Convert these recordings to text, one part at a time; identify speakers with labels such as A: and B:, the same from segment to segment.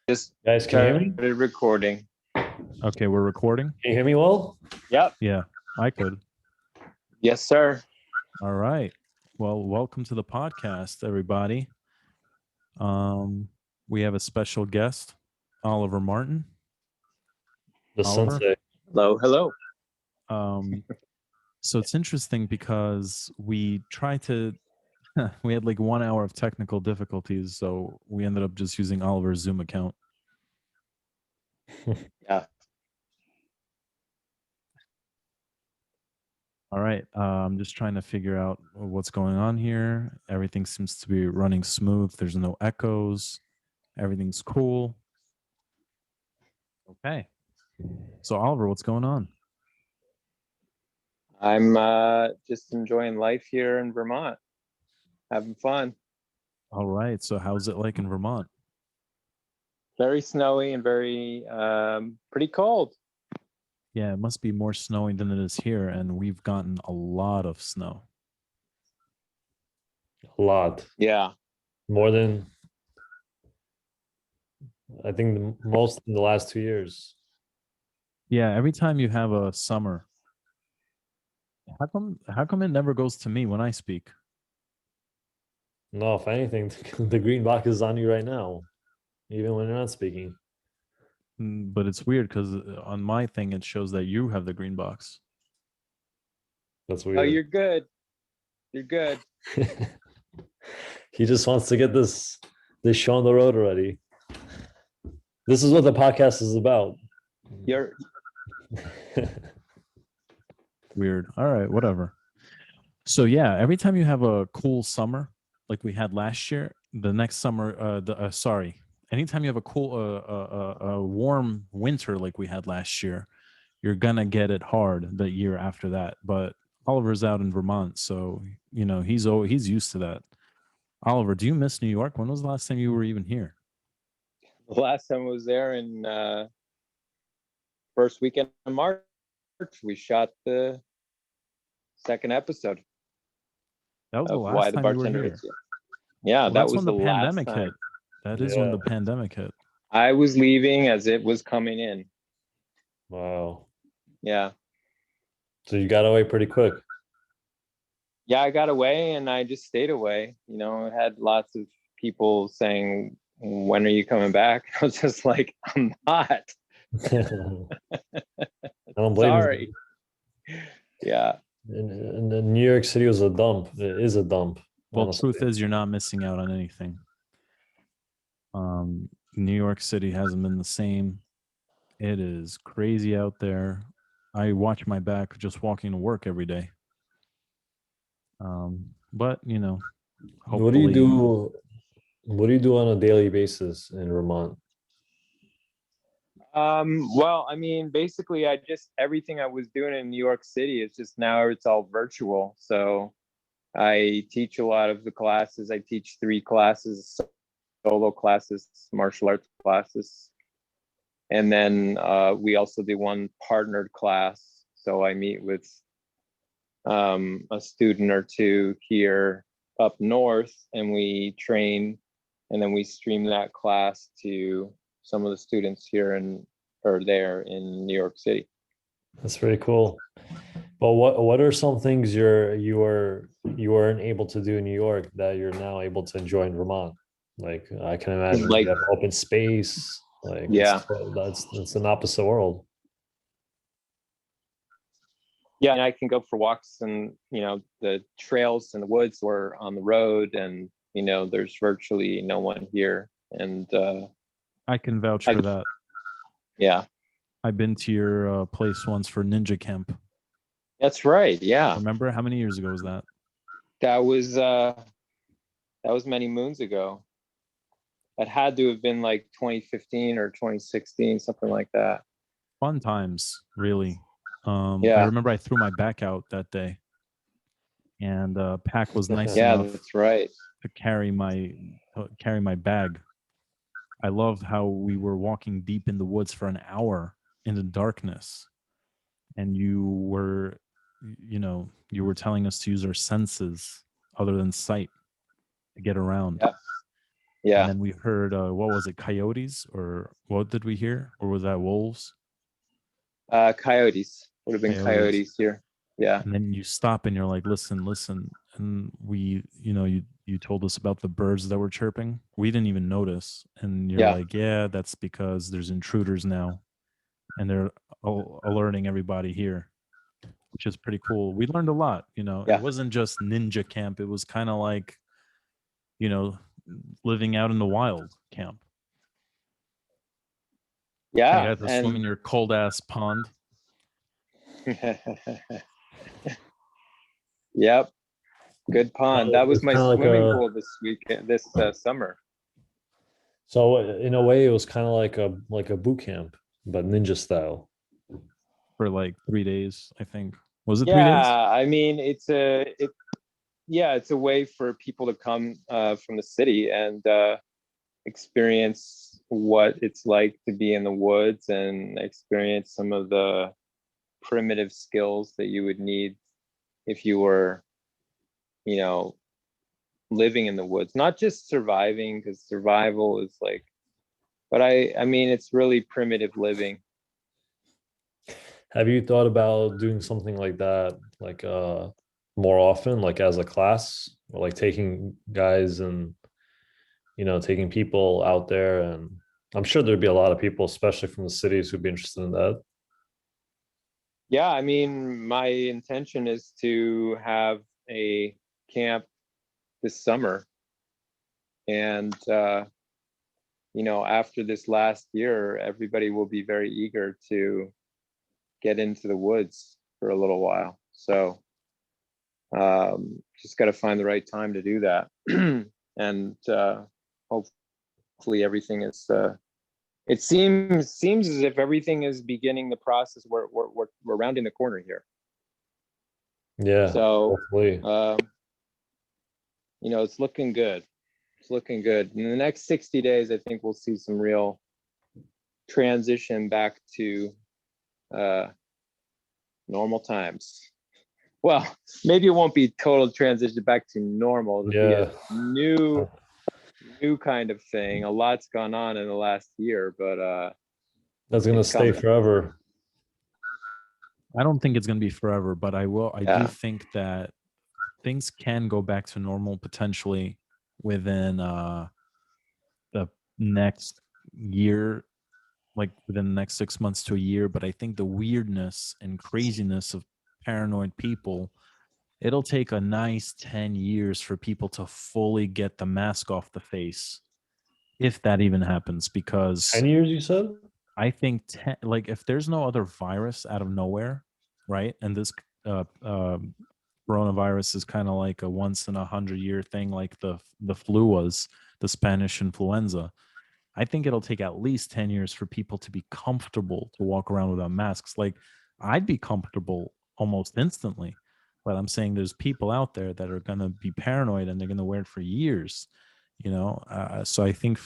A: Just
B: Guys, can you hear me?
A: started recording.
C: Okay, we're recording?
B: Can you hear me well?
A: Yep.
C: Yeah, I could.
A: Yes, sir.
C: All right. Well, welcome to the podcast, everybody. We have a special guest, Oliver Martin.
B: The
C: Oliver?
B: sunset.
A: Hello, hello.
C: So it's interesting because we tried to, we had like 1 hour of technical difficulties, so we ended up just using Oliver's Zoom account.
A: Yeah.
C: All right. I'm just trying to figure out what's going on here. Everything seems to be running smooth. There's no echoes. Everything's cool. Okay. So Oliver, what's going on?
A: I'm just enjoying life here in Vermont. Having fun.
C: All right. So how's it like in Vermont?
A: Very snowy and very pretty cold.
C: Yeah, it must be more snowing than it is here, and we've gotten a lot of snow.
B: A lot.
A: Yeah.
B: More than I think the most in the last 2 years.
C: Yeah, every time you have a summer, how come it never goes to me when I speak?
B: No, if anything, the green box is on you right now, even when you're not speaking.
C: But it's weird because on my thing it shows that you have the green box.
B: That's
A: Oh,
B: weird.
A: you're good. You're good.
B: He just wants to get this show on the road already. This is what the podcast is about.
A: You're
C: Weird. All right, whatever. So yeah, every time you have a cool summer like we had last year, the next summer, anytime you have a cool, a warm winter like we had last year, you're gonna get it hard the year after that. But Oliver's out in Vermont, so he's used to that. Oliver, do you miss New York? When was the last time you were even here?
A: the last time I was there in first weekend of March. We shot the second episode
C: That was the
A: of Why
C: last
A: the
C: time you were
A: Bartender
C: here.
A: Hates You. Yeah,
C: Well,
A: that
C: that's
A: was
C: when
A: the
C: the
A: last
C: pandemic
A: time.
C: hit. That is when the
B: Yeah.
C: pandemic hit.
A: I was leaving as it was coming in.
B: Wow.
A: Yeah.
B: So you got away pretty quick.
A: Yeah, I got away and I just stayed away. I had lots of people saying, "When are you coming back?" I was just like, "I'm not.
B: I don't blame
A: Sorry."
B: you.
A: Yeah.
B: And New York City was a dump. It is a dump.
C: Well,
B: Honestly.
C: truth is, you're not missing out on anything. New York City hasn't been the same. It is crazy out there. I watch my back just walking to work every day. But
B: What do you
C: hopefully,
B: do? What do you do on a daily basis in Vermont?
A: Well, I mean, basically, everything I was doing in New York City is just now it's all virtual. So I teach a lot of the classes. I teach 3 classes, solo classes, martial arts classes. And then we also do 1 partnered class. So I meet with a student or 2 here up north, and we train, and then we stream that class to some of the students here or there in New York City.
B: That's pretty cool. But what are some things you weren't able to do in New York that you're now able to enjoy in Vermont? Like I can imagine
A: Like,
B: you have open space. Like
A: yeah.
B: that's an opposite world.
A: Yeah, and I can go for walks and the trails in the woods or on the road, and there's virtually no one here. And
C: I can vouch for that.
A: Yeah,
C: I've been to your place once for Ninja Camp.
A: that's right. Yeah,
C: Remember how many years ago was that?
A: that was many moons ago. That had to have been like 2015 or 2016, something like that.
C: Fun times, really.
A: Yeah.
C: I remember I threw my back out that day, and Pack was nice
A: Yeah,
C: enough
A: that's right.
C: to carry my bag. I loved how we were walking deep in the woods for an hour in the darkness, and you were telling us to use our senses other than sight to get around.
A: Yeah. Yeah.
C: then we heard what was it, coyotes, or what did we hear, or was that wolves?
A: Coyotes would have been
C: Coyotes.
A: coyotes here. Yeah.
C: And then you stop and you're like, listen, and we, you told us about the birds that were chirping. We didn't even notice, and you're
A: Yeah.
C: like, yeah, that's because there's intruders now, and they're alerting everybody here, which is pretty cool. We learned a lot.
A: Yeah.
C: It wasn't just ninja camp. It was kind of like, you know, living out in the wild camp. You
A: Yeah.
C: had to swim in your cold ass pond.
A: Yep. Good pond. That was
B: It's
A: my
B: kind of like
A: swimming
B: a,
A: pool this summer.
B: so in a way, it was kind of like a boot camp, but ninja style.
C: For like 3 days, I think. Was it 3 days?
A: Yeah, I mean, it's a way for people to come from the city and experience what it's like to be in the woods and experience some of the primitive skills that you would need if you were, you know, living in the woods. Not just surviving, because survival is like, but I mean, it's really primitive living.
B: Have you thought about doing something like that, like more often, like as a class, or like taking guys and taking people out there? And I'm sure there'd be a lot of people, especially from the cities, who'd be interested in that.
A: Yeah, I mean, my intention is to have a camp this summer. And, after this last year, everybody will be very eager to get into the woods for a little while. So just got to find the right time to do that. And hopefully everything is, it seems as if everything is beginning the process. We're rounding the corner here.
B: Yeah,
A: So,
B: hopefully.
A: it's looking good. It's looking good. In the next 60 days, I think we'll see some real transition back to normal times. Well, maybe it won't be total transition back to normal. It'll be
B: Yeah,
A: a new kind of thing. A lot's gone on in the last year, but
B: that's gonna
A: it's
B: stay
A: coming.
B: forever.
C: I don't think it's going to be forever, but I do
A: Yeah.
C: think that things can go back to normal potentially within the next year, like within the next 6 months to a year. But I think the weirdness and craziness of paranoid people, it'll take a nice 10 years for people to fully get the mask off the face, if that even happens, because
B: 10 years, you said?
C: I think like if there's no other virus out of nowhere, right? And this coronavirus is kind of like a once in 100 year thing, like the flu was, the Spanish influenza. I think it'll take at least 10 years for people to be comfortable to walk around without masks. Like I'd be comfortable almost instantly, but I'm saying there's people out there that are going to be paranoid and they're going to wear it for years, so I think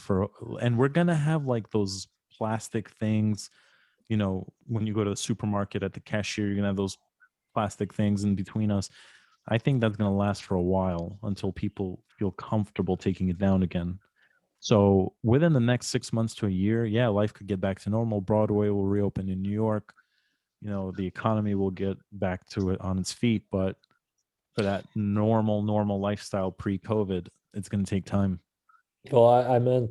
C: and we're going to have like those plastic things, when you go to the supermarket at the cashier, you're going to have those plastic things in between us. I think that's going to last for a while until people feel comfortable taking it down again. So within the next 6 months to a year, yeah, life could get back to normal. Broadway will reopen in New York. The economy will get back to it on its feet. But for that normal lifestyle pre-COVID, it's going to take time.
B: Well, I meant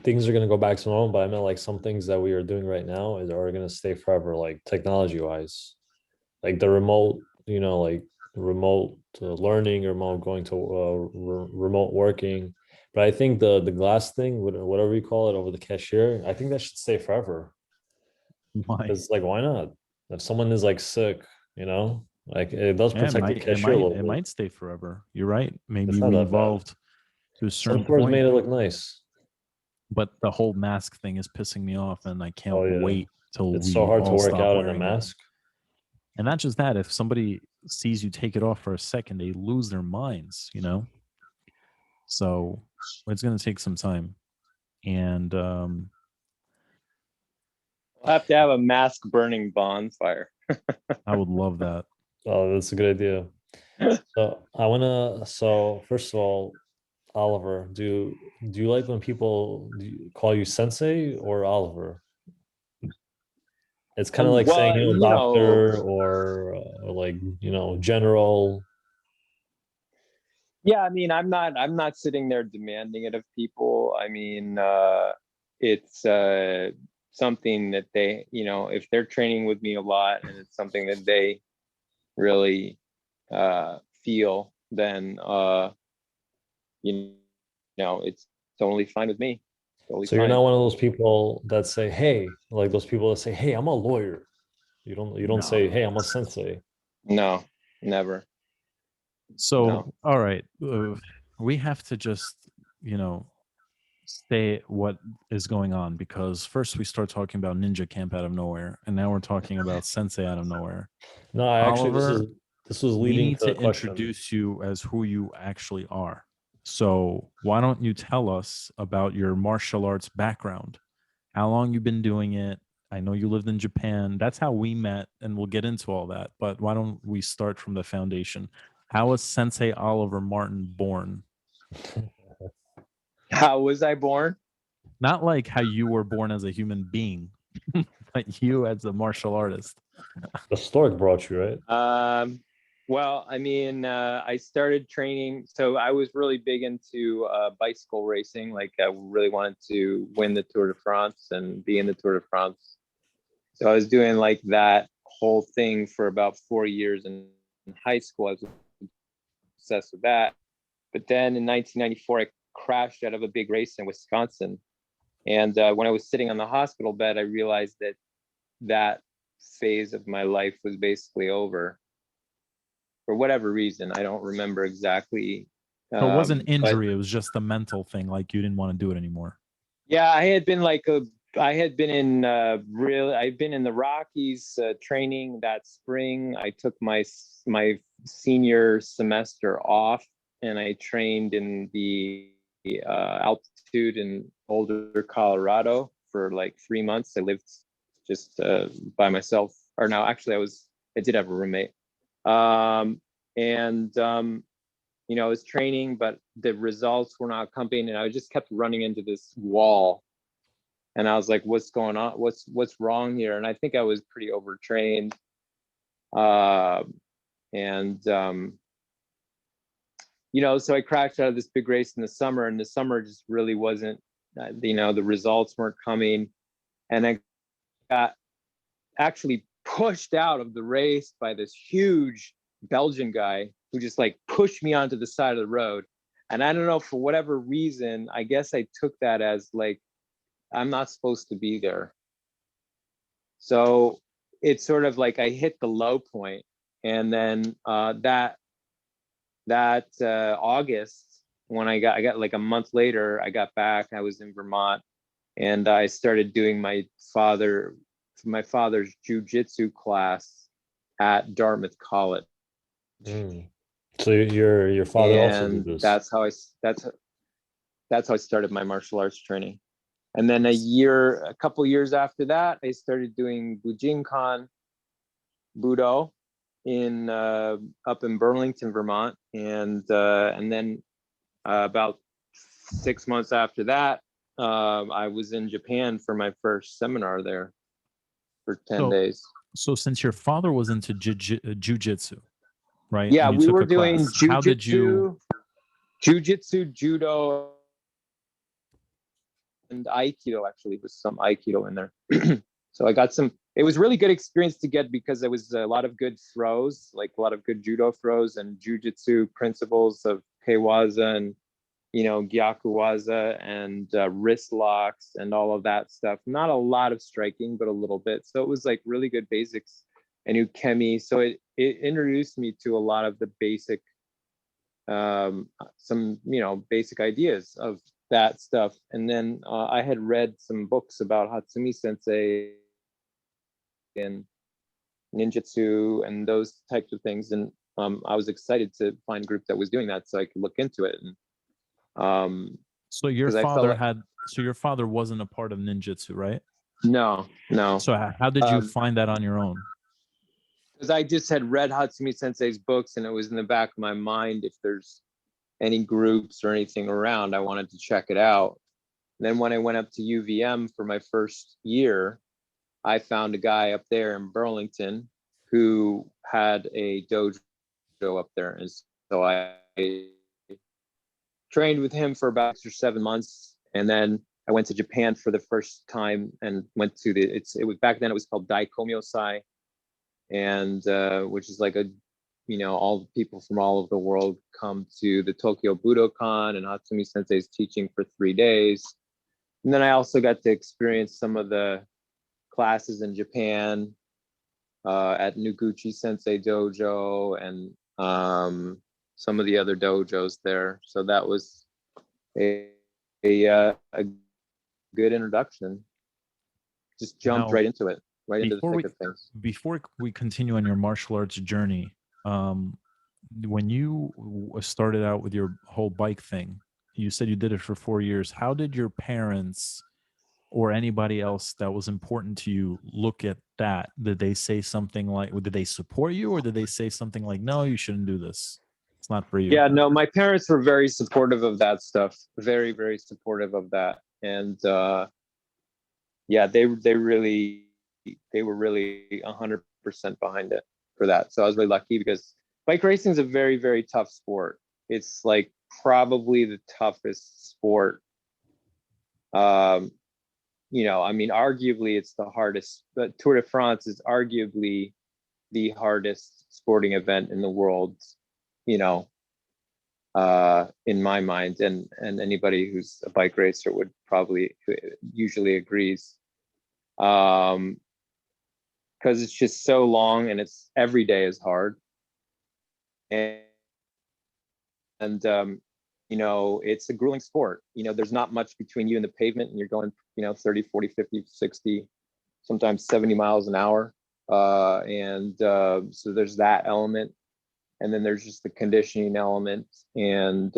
B: things are gonna go back to normal, but I meant like some things that we are doing right now are gonna stay forever, like technology wise, like the remote, like remote learning, remote going to remote working. But I think the glass thing, whatever you call it, over the cashier, I think that should stay forever.
C: Why?
B: Because like, why not? If someone is like sick, like it does
C: Yeah,
B: protect the cashier a little
C: it
B: bit.
C: might stay forever. You're right. Maybe
B: It's not
C: we
B: that bad.
C: evolved to a
B: Some
C: certain
B: stores
C: point,
B: made it look nice.
C: but the whole mask thing is pissing me off, and I can't
B: Oh yeah,
C: wait till
B: it's so
C: we
B: hard to
C: all
B: work
C: stop
B: out in a
C: wearing it.
B: mask.
C: And not just that, if somebody sees you take it off for a second, they lose their minds. So it's going to take some time. And
A: We'll have to have a mask burning bonfire.
C: I would love that.
B: Oh, that's a good idea. So first of all, Oliver, do you like when people call you sensei or Oliver? It's kind of like saying,
A: Well, you know,
B: doctor or like, general.
A: yeah, I mean, I'm not sitting there demanding it of people. I mean, it's something that they, if they're training with me a lot and it's something that they really feel, then you it's totally fine with me. Totally
B: So you're
A: fine.
B: not one of those people that say, "Hey," like those people that say, "Hey, I'm a lawyer." You don't say,
C: No.
B: "Hey, I'm a sensei."
A: No, never.
C: So,
A: No.
C: all right, we have to just, you know, stay what is going on, because first we start talking about ninja camp out of nowhere, and now we're talking about sensei out of nowhere.
B: No, I actually
C: Oliver,
B: this was
C: we
B: leading
C: need
B: to a
C: to
B: question.
C: introduce you as who you actually are. So, why don't you tell us about your martial arts background? How long you've been doing it? I know you lived in Japan. That's how we met, and we'll get into all that. But why don't we start from the foundation? How was Sensei Oliver Martin born?
A: How was I born?
C: Not like how you were born as a human being, but you as a martial artist.
B: The stork brought you, right?
A: Well, I mean, I started training. So I was really big into bicycle racing. Like I really wanted to win the Tour de France and be in the Tour de France. So I was doing like that whole thing for about 4 years in high school. I was obsessed with that. But then in 1994, I crashed out of a big race in Wisconsin. And when I was sitting on the hospital bed, I realized that that phase of my life was basically over for whatever reason. I don't remember exactly.
C: So it wasn't
A: But
C: injury, it was just a mental thing, like you didn't want to do it anymore.
A: yeah, I had been in I've been in the Rockies training that spring. I took my senior semester off and I trained in the altitude in Boulder, Colorado for like 3 months. I lived just by myself, or no, actually I did have a roommate. And I was training, but the results were not coming, and I just kept running into this wall. And I was like, "What's going on? What's wrong here?" And I think I was pretty overtrained. Uh, and so I crashed out of this big race in the summer, and the summer just really wasn't. The results weren't coming, and I got actually pushed out of the race by this huge Belgian guy who just like pushed me onto the side of the road. And I don't know, for whatever reason, I guess I took that as like, I'm not supposed to be there. So it's sort of like I hit the low point. And then that August, when I got like a month later, I got back, I was in Vermont, and I started doing my father's jujitsu class at Dartmouth College.
B: Mm. So your father also did
A: And
B: this.
A: that's how I started my martial arts training. And then a couple years after that, I started doing Bujinkan Budo in up in Burlington, Vermont, and then about 6 months after that, I was in Japan for my first seminar there for 10
C: So,
A: days.
C: so since your father was into jujitsu, right?
A: Yeah,
C: And you
A: we
C: took
A: were
C: a
A: doing
C: class. How did you?
A: jujitsu, judo, and aikido. Actually, with some aikido in there. So I got some. It was really good experience to get, because there was a lot of good throws, like a lot of good judo throws and jujitsu principles of keiwaza and gyakuwaza and wrist locks and all of that stuff. Not a lot of striking, but a little bit. So it was like really good basics and ukemi. So it introduced me to a lot of the basic, some basic ideas of that stuff. And then I had read some books about Hatsumi Sensei and ninjutsu and those types of things, and I was excited to find a group that was doing that so I could look into it. And
C: So your
A: because I felt
C: father
A: like,
C: had. So your father wasn't a part of ninjutsu, right?
A: no.
C: So how did you
A: Um,
C: find that on your own?
A: because I just had read Hatsumi Sensei's books, and it was in the back of my mind, if there's any groups or anything around, I wanted to check it out. And then when I went up to UVM for my first year, I found a guy up there in Burlington who had a dojo up there. And so I trained with him for about 6 or 7 months. And then I went to Japan for the first time and went to it was back then it was called Daikomyosai, and which is like all the people from all over the world come to the Tokyo Budokan, and Hatsumi Sensei is teaching for 3 days. And then I also got to experience some of the classes in Japan at Noguchi Sensei Dojo and some of the other dojos there. So that was a good introduction. Just jumped
C: Now,
A: right into it, right into the
C: before
A: thick of things.
C: Before we continue on your martial arts journey, when you started out with your whole bike thing, you said you did it for 4 years. How did your parents or anybody else that was important to you look at that? Did they say something like, did they support you, or did they say something like, no, you shouldn't do this, it's not for you?
A: Yeah, no, my parents were very supportive of that stuff. Very, very supportive of that. And yeah, they were really 100% behind it for that. So I was really lucky, because bike racing is a very, very tough sport. It's like probably the toughest sport. I mean, arguably it's the hardest, but Tour de France is arguably the hardest sporting event in the world, in my mind, and anybody who's a bike racer would probably usually agrees. Because it's just so long, and it's every day is hard. And it's a grueling sport. There's not much between you and the pavement, and you're going, 30, 40, 50, 60, sometimes 70 miles an hour. So there's that element. And then there's just the conditioning element. And,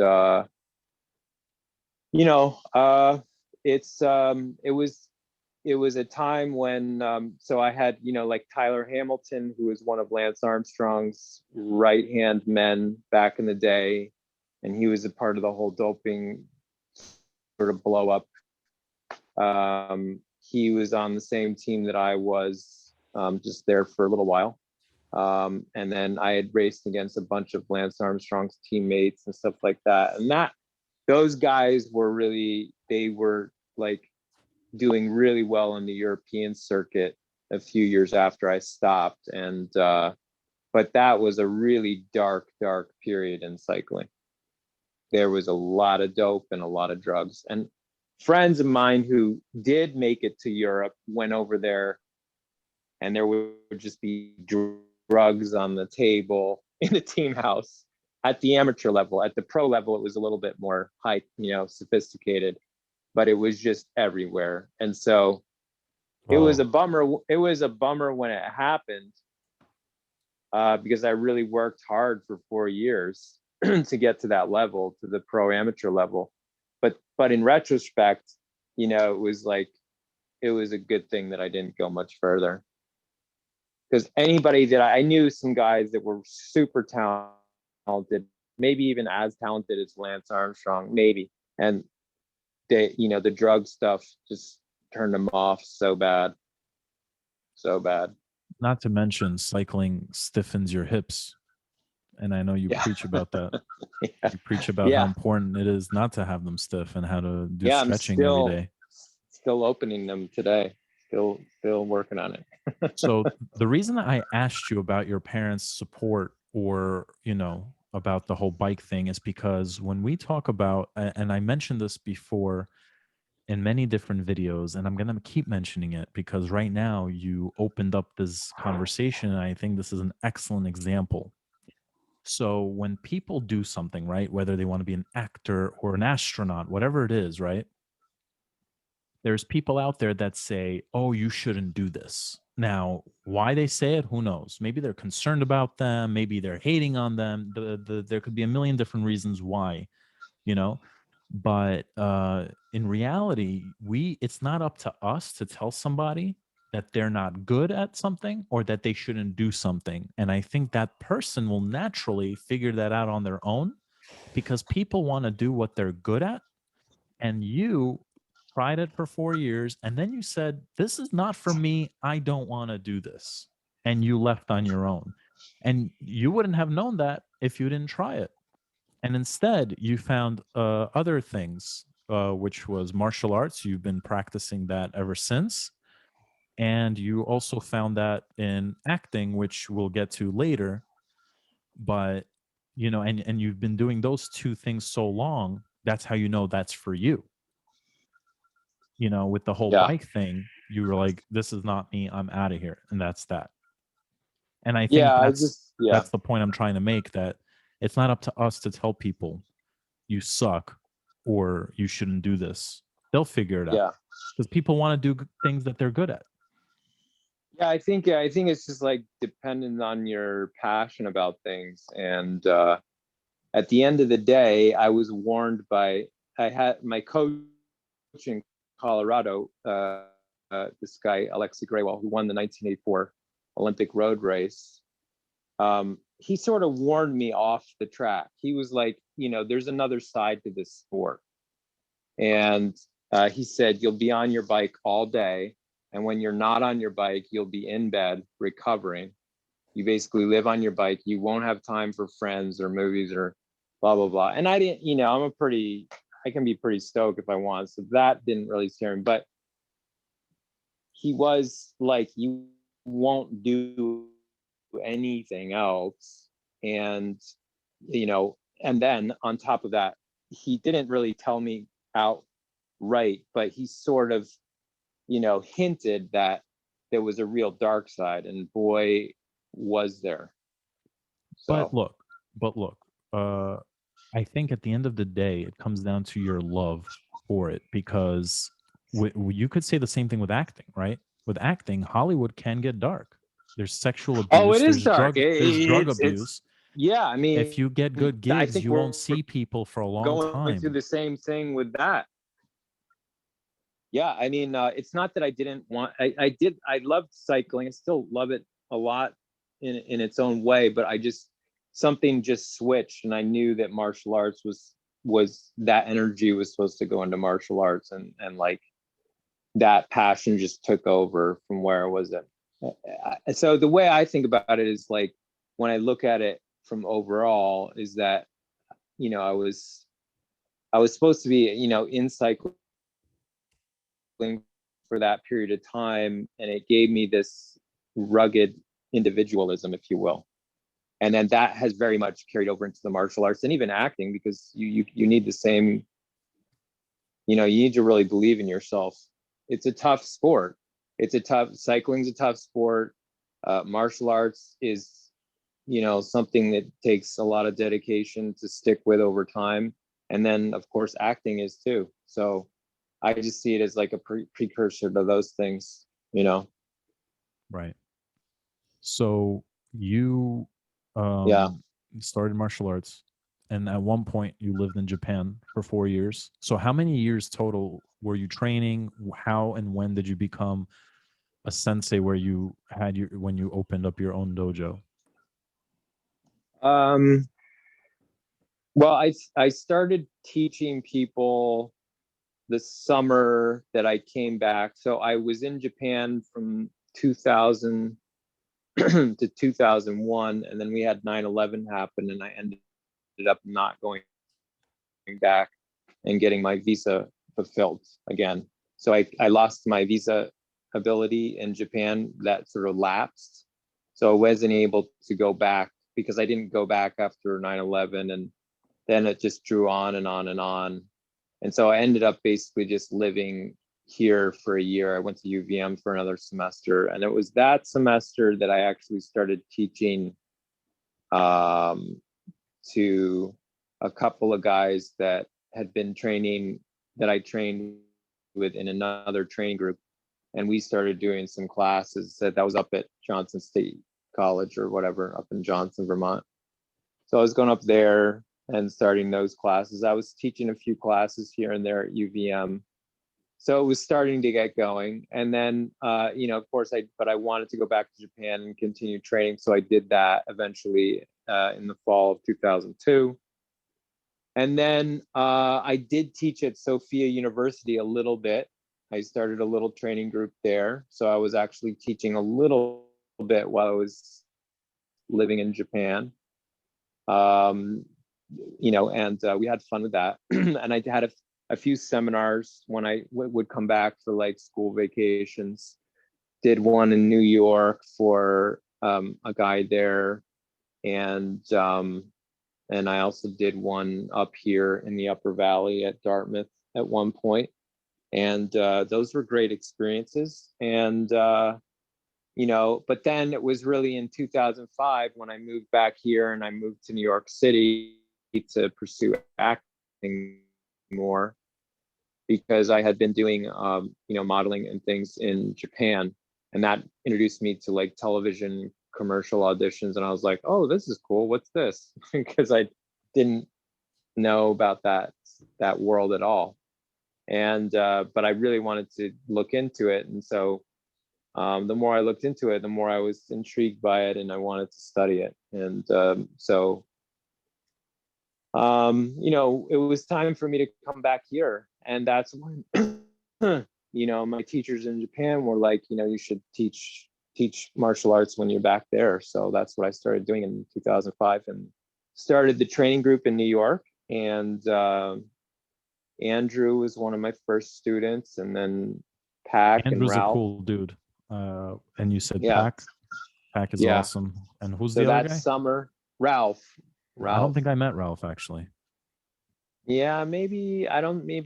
A: it was a time when, so I had, like Tyler Hamilton, who was one of Lance Armstrong's right-hand men back in the day. And he was a part of the whole doping sort of blow up. He was on the same team that I was, just there for a little while. And then I had raced against a bunch of Lance Armstrong's teammates and stuff like that. And those guys were they were like doing really well in the European circuit a few years after I stopped. And, but that was a really dark period in cycling. There was a lot of dope and a lot of drugs. And friends of mine who did make it to Europe went over there, and there would just be drugs on the table in the team house at the amateur level. At the pro level, it was a little bit more high, sophisticated, but it was just everywhere. And so it was a bummer. It was a bummer when it happened, because I really worked hard for 4 years to get to that level, to the pro amateur level. But in retrospect, it was a good thing that I didn't go much further. Because anybody that I knew, some guys that were super talented, maybe even as talented as Lance Armstrong, maybe. And they, the drug stuff just turned them off so bad. So bad.
C: Not to mention, cycling stiffens your hips. And I know you preach about that.
A: Yeah.
C: You preach about how important it is not to have them stiff and how to do stretching every day.
A: Still opening them today. Still working on it.
C: So the reason I asked you about your parents' support, or, about the whole bike thing, is because when we talk about, and I mentioned this before in many different videos, and I'm going to keep mentioning it because right now you opened up this conversation, and I think this is an excellent example. So when people do something, right, whether they want to be an actor or an astronaut, whatever it is, right, there's people out there that say, oh, you shouldn't do this. Now, why they say it, who knows? Maybe they're concerned about them. Maybe they're hating on them. There could be a million different reasons why, but in reality, it's not up to us to tell somebody that they're not good at something or that they shouldn't do something. And I think that person will naturally figure that out on their own, because people want to do what they're good at. And you tried it for 4 years and then you said, this is not for me. I don't want to do this. And you left on your own. And you wouldn't have known that if you didn't try it. And instead, you found other things, which was martial arts. You've been practicing that ever since. And you also found that in acting, which we'll get to later. But, and you've been doing those two things so long, that's how you know that's for you. With the whole
A: Yeah.
C: bike thing, you were like, this is not me, I'm out of here. And that's that. And I think
A: Yeah, yeah.
C: that's the point I'm trying to make, that it's not up to us to tell people you suck or you shouldn't do this. They'll figure it out.
A: Yeah.
C: Because people want to do things that they're good at.
A: Yeah, I think it's just like dependent on your passion about things. And at the end of the day, I was warned I had my coach in Colorado, this guy, Alexei Graywell, who won the 1984 Olympic road race. He sort of warned me off the track. He was like, there's another side to this sport. And he said, you'll be on your bike all day. And when you're not on your bike, you'll be in bed recovering. You basically live on your bike. You won't have time for friends or movies or blah, blah, blah. And I didn't, I can be pretty stoked if I want. So that didn't really scare me. But he was like, you won't do anything else. And, and then on top of that, he didn't really tell me outright, but he sort of, hinted that there was a real dark side, and boy, was there. So.
C: But look, I think at the end of the day, it comes down to your love for it, because you could say the same thing with acting, right? With acting, Hollywood can get dark. There's sexual abuse.
A: Oh, it is dark.
C: There's drug abuse.
A: Yeah, I mean,
C: if you get good gigs, you won't see people for a long time.
A: Going through the same thing with that. Yeah, I mean, it's not that I didn't want. I loved cycling. I still love it a lot in its own way. But something just switched, and I knew that martial arts was that energy was supposed to go into martial arts, and like that passion just took over from where I was at. So the way I think about it is like, when I look at it from overall, is that I was supposed to be in cycling for that period of time, and it gave me this rugged individualism, if you will. And then that has very much carried over into the martial arts and even acting, because you need the same, you need to really believe in yourself. It's a tough sport. Cycling's a tough sport. Martial arts is, something that takes a lot of dedication to stick with over time. And then of course acting is too. So I just see it as like a precursor to those things,
C: Right. So you started martial arts, and at one point you lived in Japan for 4 years. So how many years total were you training? How and when did you become a sensei where you had when you opened up your own dojo?
A: Well, I started teaching people the summer that I came back. So I was in Japan from 2000 to 2001, and then we had 9/11 happen, and I ended up not going back and getting my visa fulfilled again. So I lost my visa ability in Japan. That sort of lapsed. So I wasn't able to go back, because I didn't go back after 9/11, and then it just drew on and on and on. And so I ended up basically just living here for a year. I went to UVM for another semester, and it was that semester that I actually started teaching to a couple of guys that had been training, that I trained with in another training group. And we started doing some classes that was up at Johnson State College or whatever, up in Johnson, Vermont. So I was going up there and starting those classes. I was teaching a few classes here and there at UVM. So it was starting to get going. And then, of course, but I wanted to go back to Japan and continue training. So I did that eventually in the fall of 2002. And then I did teach at Sophia University a little bit. I started a little training group there. So I was actually teaching a little bit while I was living in Japan. And we had fun with that. And I had a few seminars when I would come back for like school vacations. Did one in New York for a guy there, and I also did one up here in the Upper Valley at Dartmouth at one point. And those were great experiences. And but then it was really in 2005 when I moved back here and I moved to New York City to pursue acting more, because I had been doing modeling and things in Japan, and that introduced me to like television commercial auditions, and I was like, oh, this is cool, what's this? Because I didn't know about that world at all. And but I really wanted to look into it, and so the more I looked into it, the more I was intrigued by it, and I wanted to study it. And it was time for me to come back here. And that's when, my teachers in Japan were like, you should teach martial arts when you're back there. So that's what I started doing in 2005 and started the training group in New York. And Andrew was one of my first students, and then Pac
C: Andrew's
A: and Ralph.
C: a cool dude. And you said
A: Yeah.
C: Pac is awesome. And who's
A: So
C: the other
A: that
C: guy?
A: summer, Ralph.
C: I don't think I met Ralph actually.
A: Yeah, maybe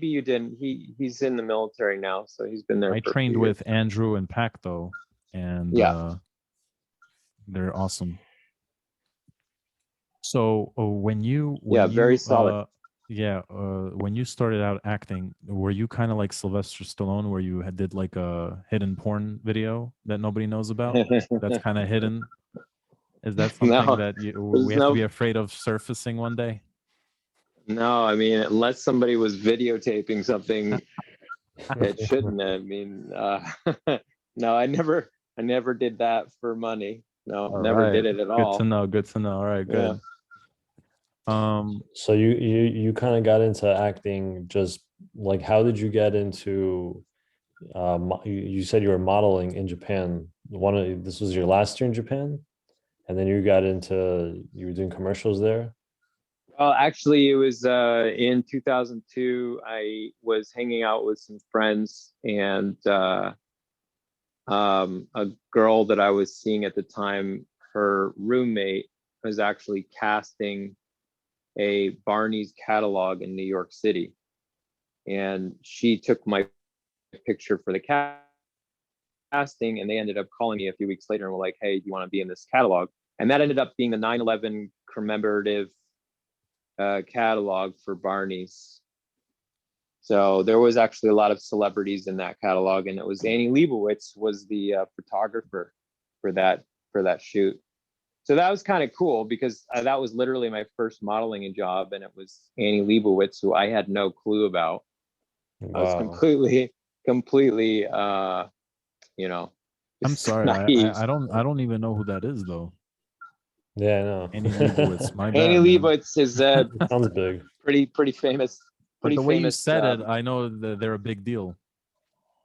A: you didn't. He's in the military now, so he's been there.
C: I
A: for a
C: trained
A: few
C: with
A: years.
C: Andrew and Pac though, and they're awesome. So when you
A: very solid.
C: when you started out acting, were you kind of like Sylvester Stallone, where you did like a hidden porn video that nobody knows about? That's kind of hidden. Is that something
A: No,
C: that we have to be afraid of surfacing one day?
A: No, I mean, unless somebody was videotaping something, it shouldn't. I mean, no, I never did that for money. No,
C: All
A: never
C: right.
A: did it at
C: Good
A: all.
C: to know. Good to know. All right,
A: Yeah.
C: good.
B: So you kind of got into acting, just like, how did you get into you said you were modeling in Japan. This was your last year in Japan, and then you were doing commercials there.
A: Well, actually, it was in 2002. I was hanging out with some friends, and a girl that I was seeing at the time, her roommate was actually casting a Barney's catalog in New York City. And she took my picture for the casting, and they ended up calling me a few weeks later and were like, hey, do you want to be in this catalog? And that ended up being the 9/11 commemorative catalog for Barney's. So there was actually a lot of celebrities in that catalog, and it was Annie Leibovitz was the photographer for that shoot. So that was kind of cool, because that was literally my first modeling job, and it was Annie Leibovitz, who I had no clue about.
B: Wow.
A: I was completely
C: I'm sorry,
A: naive.
C: I don't even know who that is though.
B: Yeah, I know.
C: Annie Leibovitz, my bad.
A: Annie Leibovitz is
B: Sounds big.
A: pretty famous.
C: But the way you said it, I know that they're a big deal.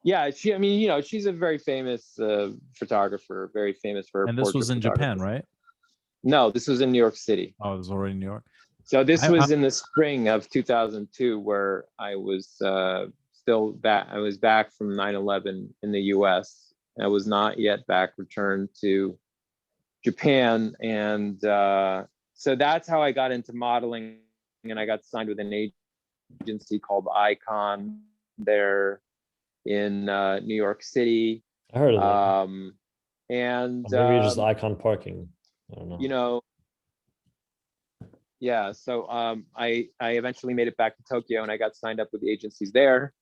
A: Yeah, she's a very famous photographer, very famous for her.
C: And this was in Japan, right?
A: No, this was in New York City.
C: Oh, it was already in New York.
A: So this was in the spring of 2002, where I was still back. I was back from 9/11 in the U.S. I was not yet returned to Japan, and so that's how I got into modeling. And I got signed with an agency called Icon there in New York City.
B: I heard of that.
A: And
B: Or maybe just Icon Parking. I don't know.
A: Yeah. So I eventually made it back to Tokyo, and I got signed up with the agencies there.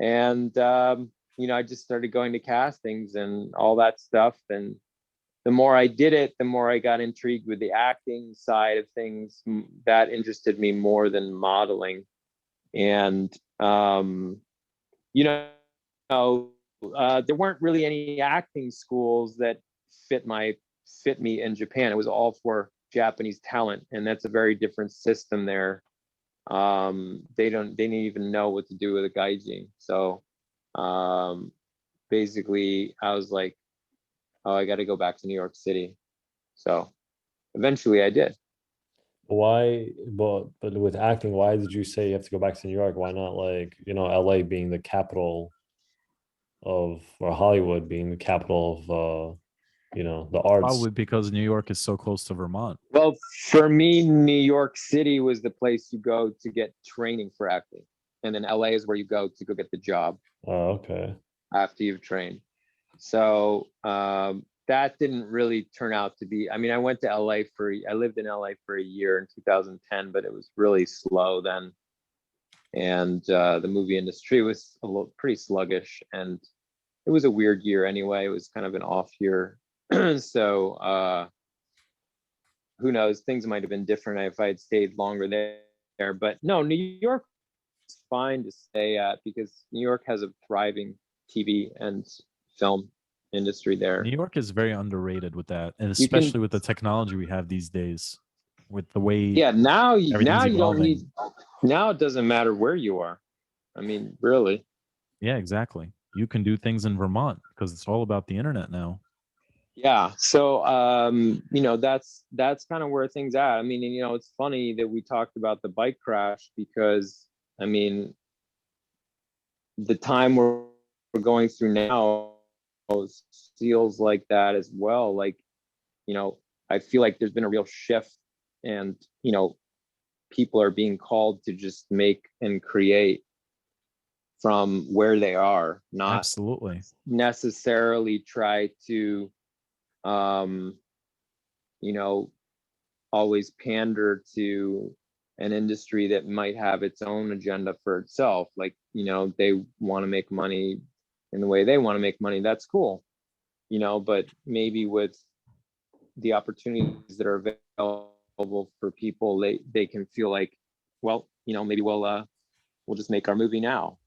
A: And I just started going to castings and all that stuff. And the more I did it, the more I got intrigued with the acting side of things. That interested me more than modeling. And you know, there weren't really any acting schools that fit me in Japan. It was all for Japanese talent, and that's a very different system there. They didn't even know what to do with a gaijin. So basically I was like, oh, I got to go back to New York City. So eventually I did.
B: Why, but with acting, why did you say you have to go back to New York? Why not, like, LA being the capital of, or Hollywood being the capital of, the arts?
C: Probably because New York is so close to Vermont.
A: Well, for me, New York City was the place you go to get training for acting. And then LA is where you go to go get the job.
B: Oh, okay.
A: After you've trained. So that didn't really turn out to be, I mean, I lived in LA for a year in 2010, but it was really slow then. And the movie industry was pretty sluggish, and it was a weird year anyway. It was kind of an off year. So who knows, things might have been different if I had stayed longer there. But no, New York is fine to stay at because New York has a thriving TV and film industry there.
C: New York is very underrated with that, and especially with the technology we have these days, with the way
A: now you
C: evolving.
A: don't need, now it doesn't matter where you are. I mean, really.
C: Yeah, exactly. You can do things in Vermont because it's all about the internet now.
A: Yeah. So that's kind of where things at. I mean, it's funny that we talked about the bike crash because I mean the time we're going through now feels like that as well. Like, I feel like there's been a real shift, and people are being called to just make and create from where they are, not
C: absolutely
A: necessarily try to always pander to an industry that might have its own agenda for itself. Like, they want to make money in the way they want to make money. That's cool, but maybe with the opportunities that are available for people, they can feel like, well, maybe we'll just make our movie now,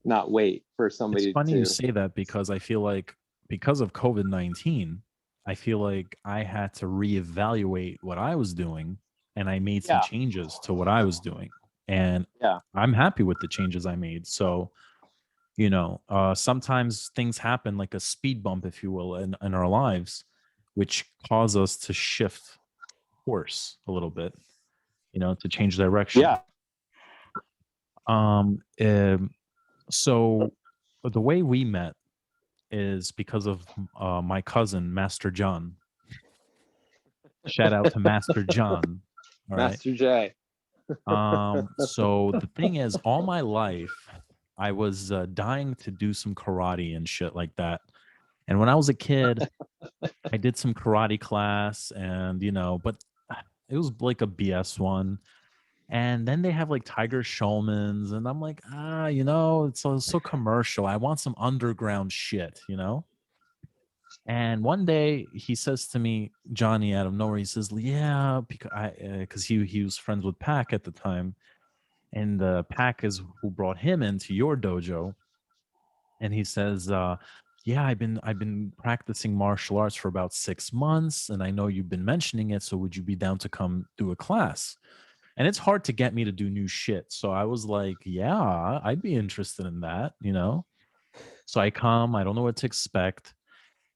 A: not wait for somebody.
C: It's funny you say that because I feel like because of COVID-19, I feel like I had to reevaluate what I was doing, and I made some changes to what I was doing. And I'm happy with the changes I made. So, sometimes things happen like a speed bump, if you will, in our lives, which cause us to shift course a little bit, to change direction.
A: Yeah.
C: So the way we met is because of my cousin, Master John. Shout out to Master John. All
A: Master J.
C: So the thing is, all my life, I was dying to do some karate and shit like that. And when I was a kid, I did some karate class, and but it was like a BS one. And then they have like Tiger Showmans, and I'm like, it's so commercial. I want some underground shit, And one day he says to me, Johnny, out of nowhere, he says, "Yeah, because he was friends with Pac at the time, and Pac is who brought him into your dojo." And he says, "Yeah, I've been practicing martial arts for about 6 months, and I know you've been mentioning it. So would you be down to come do a class?" And it's hard to get me to do new shit. So I was like, yeah, I'd be interested in that, So I come, I don't know what to expect.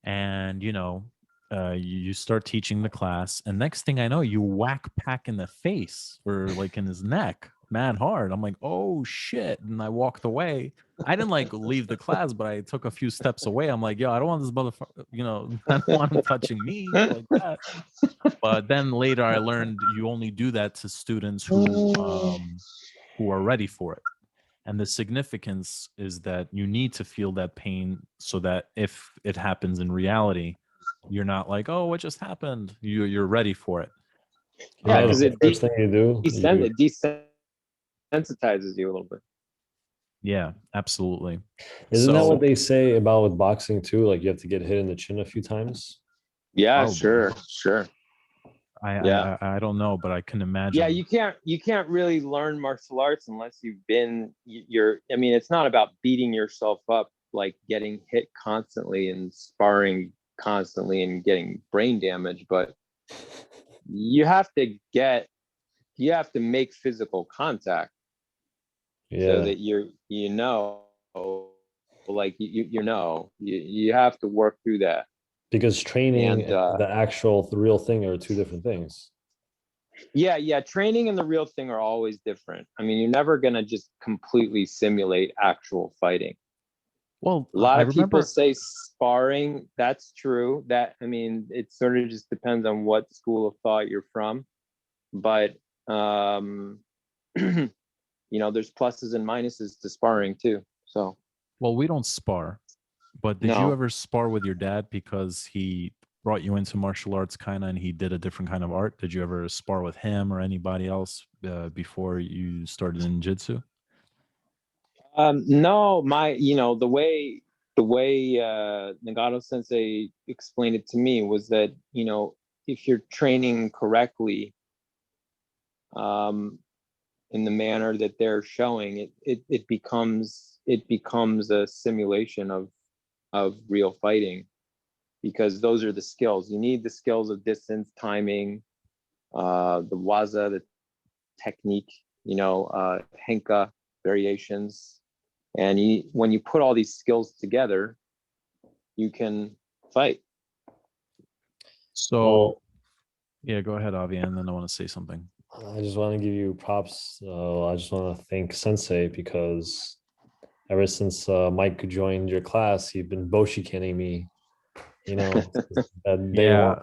C: And, you start teaching the class. And next thing I know, you whack Pac in the face or like in his neck, mad hard. I'm like, oh shit. And I walked away. I didn't like leave the class, but I took a few steps away. I'm like, yo, I don't want this motherfucker, I don't want him touching me like that. But then later I learned you only do that to students who are ready for it. And the significance is that you need to feel that pain so that if it happens in reality, you're not like, oh, what just happened? You're ready for it.
A: Yeah, because
B: the first thing you do,
A: it desensitizes you a little bit.
C: Yeah, absolutely.
B: Isn't that what they say about with boxing too? Like you have to get hit in the chin a few times?
A: Yeah,
C: Probably.
A: sure. Yeah.
C: I don't know, but I can imagine.
A: Yeah, you can't really learn martial arts unless you've been you're I mean, it's not about beating yourself up, like getting hit constantly and sparring constantly and getting brain damage, but you have to get you have to make physical contact so
B: Yeah,
A: that you know, like you know, you have to work through that.
B: because training
A: And
B: and the actual the real thing are two different things.
A: yeah, training and the real thing are always different. I mean, you're never going to just completely simulate actual fighting.
C: Well,
A: A lot
C: I
A: of people
C: remember.
A: say sparring. That's true. That, I mean, it sort of just depends on what school of thought you're from. But, you know, there's pluses and minuses to sparring too. So,
C: Well, we don't spar, but did you
A: no.
C: ever spar with your dad because he brought you into martial arts kind of and he did a different kind of art? Did you ever spar with him or anybody else before you started in jiu-jitsu?
A: No, you know, the way Nagato Sensei explained it to me was that, you know, if you're training correctly, um, in the manner that they're showing, it becomes a simulation of real fighting, because those are the skills. You need the skills of distance, timing, the waza, the technique, you know, henka variations. And when you put all these skills together, you can fight.
C: So,
B: Well,
C: yeah, go ahead, Avi, and then I want to say something.
B: I just want to give you props. I just want to thank Sensei because ever since Mike joined your class, he's been Boshikenning me, you know, that day one.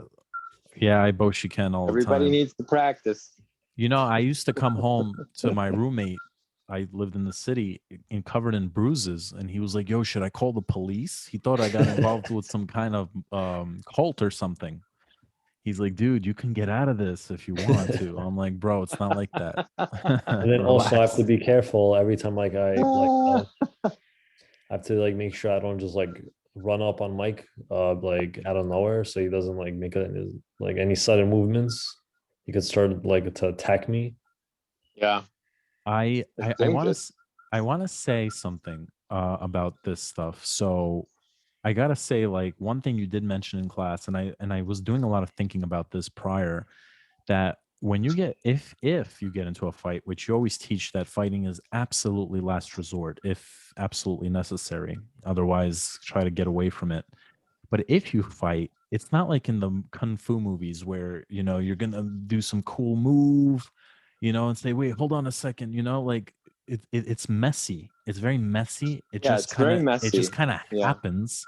C: Yeah, yeah, I Boshiken all the
A: Everybody
C: time.
A: needs to practice.
C: You know, I used to come home to my roommate. I lived in the city and covered in bruises, and he was like, "Yo, should I call the police?" He thought I got involved with some kind of cult or something. He's like, "Dude, you can get out of this if you want to." I'm like, "Bro, it's not like that."
B: And then also I have
C: Relax.
B: to be careful every time I have to like make sure I don't just like run up on Mike like out of nowhere so he doesn't like make like any sudden movements. He could start like to attack me.
A: Yeah,
C: I
A: it's
C: I, I want
A: dangerous.
C: to I want to say something about this stuff. So I gotta say, like one thing you did mention in class, and I was doing a lot of thinking about this prior, that when you get if you get into a fight, which you always teach that fighting is absolutely last resort, if absolutely necessary. Otherwise, try to get away from it. But if you fight, it's not like in the kung fu movies where you're gonna do some cool move, and say, "Wait, hold on a second," like it's messy. It's very messy. It
A: Yeah,
C: just
A: it's
C: kind
A: very
C: of it just
A: messy.
C: kind of
A: Yeah,
C: happens.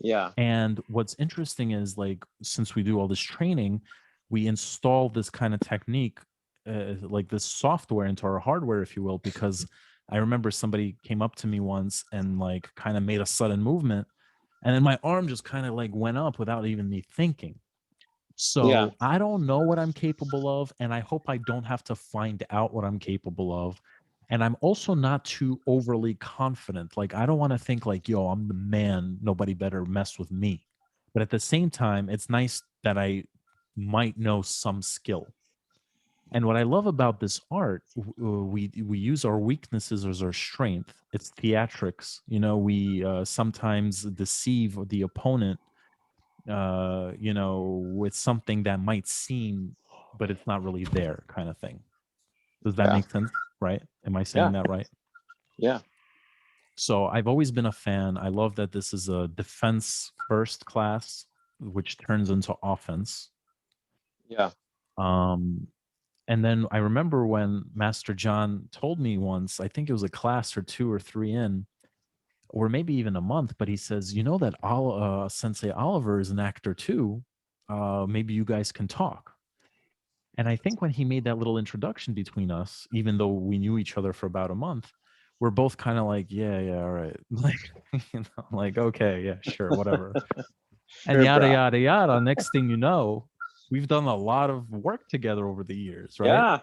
A: yeah,
C: And what's interesting is like since we do all this training, we install this kind of technique, like this software into our hardware, if you will, because I remember somebody came up to me once and like kind of made a sudden movement and then my arm just kind of like went up without even me thinking.
A: yeah,
C: So I don't know what I'm capable of, and I hope I don't have to find out what I'm capable of. And I'm also not too overly confident. Like I don't want to think like, yo, I'm the man, nobody better mess with me. But at the same time, it's nice that I might know some skill. And what I love about this art, we use our weaknesses as our strength. It's theatrics. We sometimes deceive the opponent, with something that might seem, but it's not really there, kind of thing. Does that
A: yeah,
C: make sense? Right? Am I saying
A: yeah,
C: that right?
A: yeah,
C: So I've always been a fan. I love that this is a defense first class, which turns into offense.
A: yeah,
C: Um, And then I remember when Master John told me once, I think it was a class or two or three in, or maybe even a month, but he says, that Sensei Oliver is an actor too. Maybe you guys can talk. And I think when he made that little introduction between us, even though we knew each other for about a month, we're both kind of like, yeah, all right. Like, like, okay, yeah, sure, whatever. And
A: sure,
C: yada,
A: bro.
C: yada, yada. Next thing you know, we've done a lot of work together over the years, right?
A: Yeah,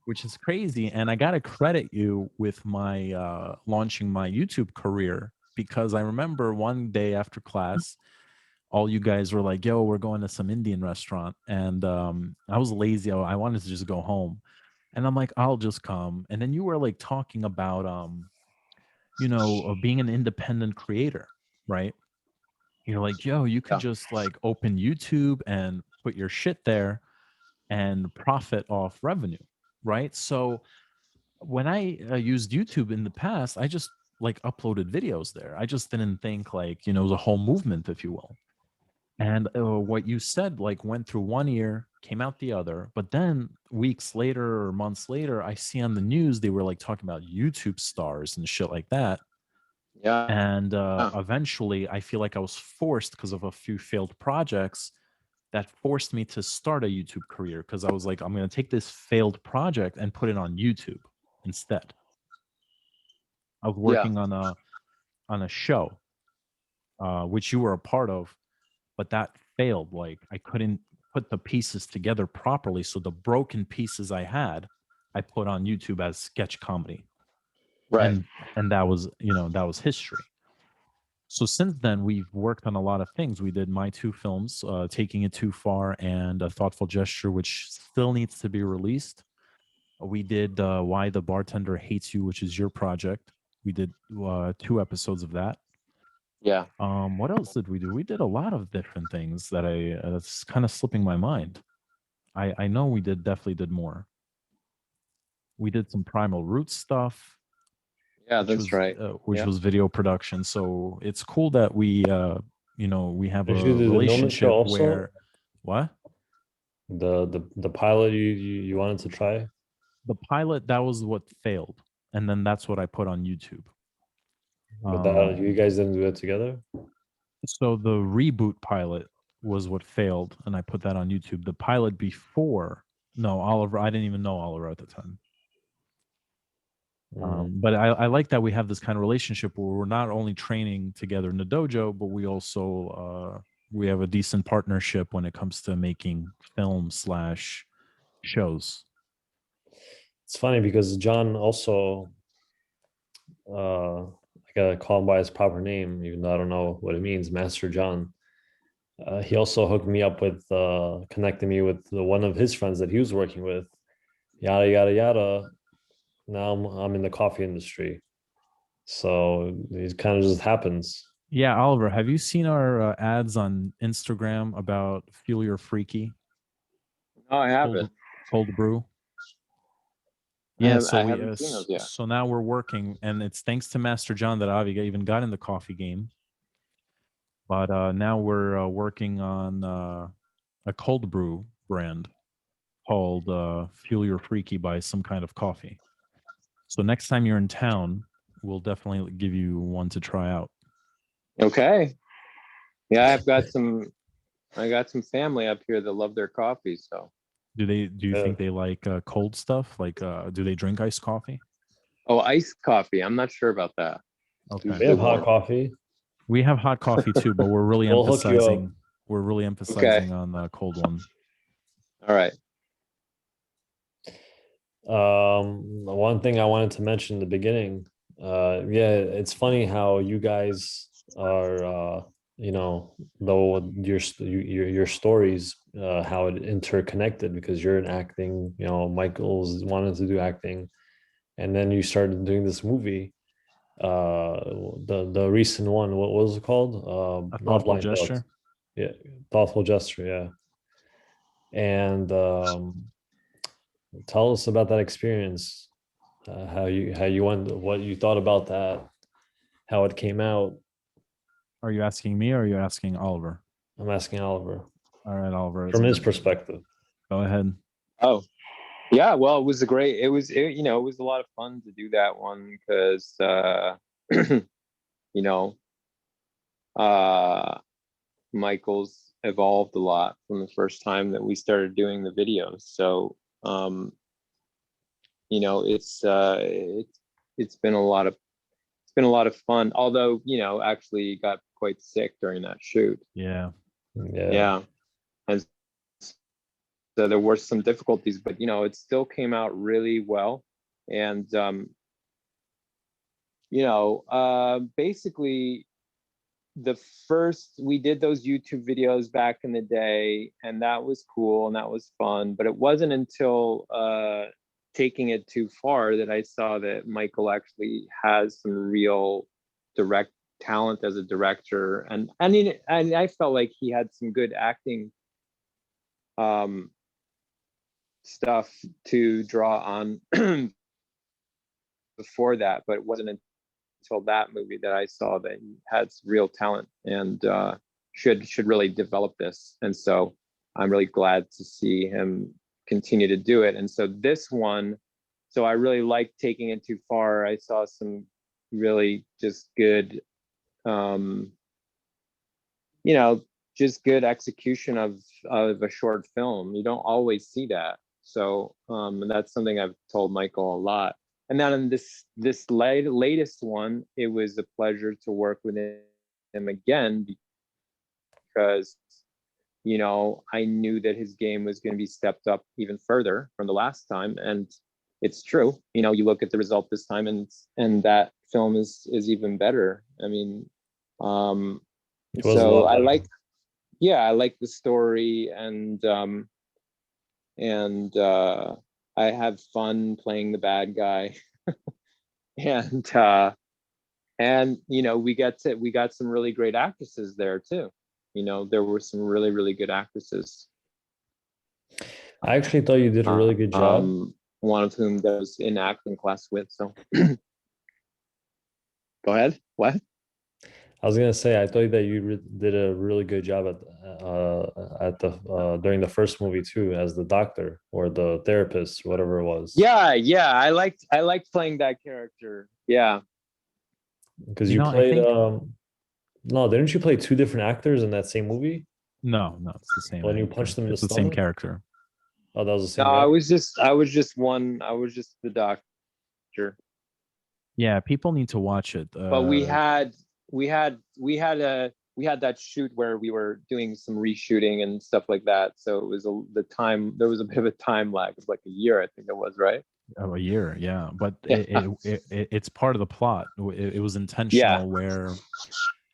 C: Which is crazy. And I got to credit you with my launching my YouTube career because I remember one day after class, all you guys were like, yo, we're going to some Indian restaurant. And I was lazy. I wanted to just go home. And I'm like, I'll just come. And then you were like talking about, being an independent creator, right? You're like, yo, you could
A: Yeah.
C: just like open YouTube and put your shit there and profit off revenue, right? So when I used YouTube in the past, I just like uploaded videos there. I just didn't think like, it was a whole movement, if you will. And what you said like went through one ear, came out the other. But then weeks later or months later, I see on the news they were like talking about YouTube stars and shit like that.
A: Yeah.
C: And eventually, I feel like I was forced because of a few failed projects that forced me to start a YouTube career because I was like, I'm going to take this failed project and put it on YouTube instead. I was
A: Yeah.
C: working on a show, which you were a part of, but that failed. Like I couldn't put the pieces together properly, so the broken pieces I had, I put on YouTube as sketch comedy,
A: Right.
C: and that was that was history. So since then, we've worked on a lot of things. We did my two films, Taking It Too Far and A Thoughtful Gesture, which still needs to be released. We did Why the Bartender Hates You, which is your project. We did 2 episodes of that.
A: Yeah.
C: What else did we do? We did a lot of different things that that's kind of slipping my mind. I know we definitely did more. We did some Primal Roots stuff,
A: Yeah,
C: which
A: that's
C: was
A: right.
C: which
A: Yeah.
C: was video production. So it's cool that we have
B: Did
C: a
B: you do the Milman show
C: relationship
B: also?
C: where what
B: The pilot you wanted to try?
C: the pilot that was what failed, and then that's what I put on YouTube.
B: But that
C: Um,
B: you guys didn't do it together?
C: so the reboot pilot was what failed, and I put that on YouTube. The pilot before, no, Oliver, I didn't even know Oliver at the time.
B: Mm.
C: But I like that we have this kind of relationship where we're not only training together in the dojo, but we also we have a decent partnership when it comes to making film/shows.
B: It's funny because John also I gotta call him by his proper name, even though I don't know what it means, Master John. He also hooked me up with connecting me with one of his friends that he was working with. Yada yada yada. Now I'm in the coffee industry, so it kind of just happens.
C: Yeah, Oliver, have you seen our ads on Instagram about Fuel Your Freaky
A: No, I
C: cold
A: haven't.
C: cold brew? Yeah, so
A: I
C: we
A: haven't seen those yet.
C: so now we're working, and it's thanks to Master John that Avi even got in the coffee game. But now we're working on a cold brew brand called Fuel Your Freaky by Some Kind of Coffee. So next time you're in town, we'll definitely give you one to try out.
A: Okay. Yeah, I got some family up here that love their coffee, so.
C: Do you
B: Yeah.
C: think they like cold stuff? Like do they drink iced coffee?
A: Oh, iced coffee. I'm not sure about that.
C: Okay.
B: We
A: Usually
B: have hot
A: warm.
B: coffee.
C: We have hot coffee too, but we're really
B: We'll hook you up.
C: emphasizing on the cold one.
A: All right.
B: One thing I wanted to mention in the beginning, yeah, it's funny how you guys are, though your stories, how it interconnected because you're in acting, Michael's wanted to do acting, and then you started doing this movie, the recent one, what was it called?
C: A
B: Not
C: thoughtful
B: Blind Dogs.
C: gesture.
B: Yeah, Thoughtful Gesture, yeah. And tell us about that experience, how you went, what you thought about that, how it came out.
C: Are you asking me or are you asking Oliver?
B: I'm asking Oliver
C: All right, Oliver.
B: from his perspective.
C: Go ahead.
A: Oh, yeah. Well, it was it was a lot of fun to do that one because, you know, Michael's evolved a lot from the first time that we started doing the videos. So, it's been a lot of fun. Although, actually got quite sick during that shoot.
C: Yeah.
B: Yeah.
A: Yeah. And so there were some difficulties, but it still came out really well. And basically the first, we did those YouTube videos back in the day, and that was cool and that was fun. But it wasn't until taking it too far that I saw that Michael actually has some real direct talent as a director. And I mean, and I felt like he had some good acting stuff to draw on before that, but it wasn't until that movie that I saw that he had real talent and should really develop this. And so I'm really glad to see him continue to do it. And so this one, so I really liked Taking It Too Far. I saw some really just good, just good execution of a short film. You don't always see that. So and that's something I've told Michael a lot. And then in this latest one, it was a pleasure to work with him again, because I knew that his game was going to be stepped up even further from the last time, and it's true. You look at the result this time, and that film is even better. I mean, so I like the story, and I have fun playing the bad guy. and we got some really great actresses there too. There were some really, really good actresses.
B: I actually thought you did a really good job.
A: One of whom I was in acting class with. So go ahead. What?
B: I was gonna say I thought that you did a really good job at the during the first movie too, as the doctor or the therapist, whatever it was.
A: Yeah. I liked playing that character. Yeah.
B: Because you played no, didn't you play two different actors in that same movie?
C: No, it's the same.
B: When you punched them in the
C: it's the
B: stomach?
C: same character.
B: Oh, that was the same.
A: No,
B: guy?
A: I was just the doctor.
C: Yeah, people need to watch it.
A: But we had that shoot where we were doing some reshooting and stuff like that. So it was there was a bit of a time lag. It was like a year, I think it was, right?
C: Oh, a year, yeah. But
A: Yeah.
C: it's part of the plot. It was intentional where,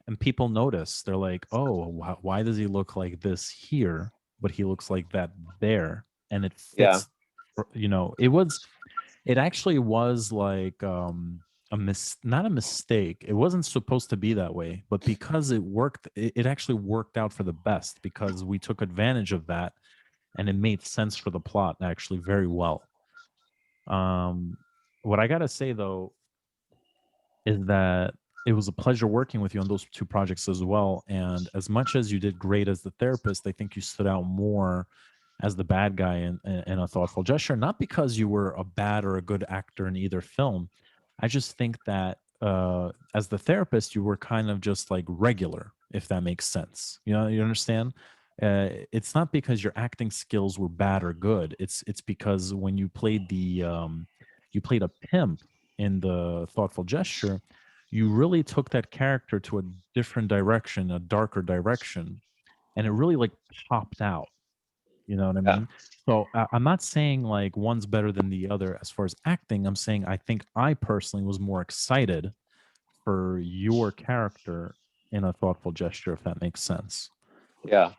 C: and people notice. They're like, oh, why does he look like this here, but he looks like that there? And it fits, it actually was like not a mistake. It wasn't supposed to be that way, but because it worked, it actually worked out for the best, because we took advantage of that and it made sense for the plot actually very well. What I gotta say though is that it was a pleasure working with you on those two projects as well. And as much as you did great as the therapist, I think you stood out more as the bad guy in A Thoughtful Gesture, not because you were a bad or a good actor in either film. I just think that as the therapist, you were kind of just like regular, if that makes sense. You understand? It's not because your acting skills were bad or good. It's because when you played you played a pimp in The Thoughtful Gesture, you really took that character to a different direction, a darker direction, and it really like popped out. You know what I mean? So I'm not saying like one's better than the other as far as acting. I'm saying I think I personally was more excited for your character in A Thoughtful Gesture, if that makes sense.
A: Yeah.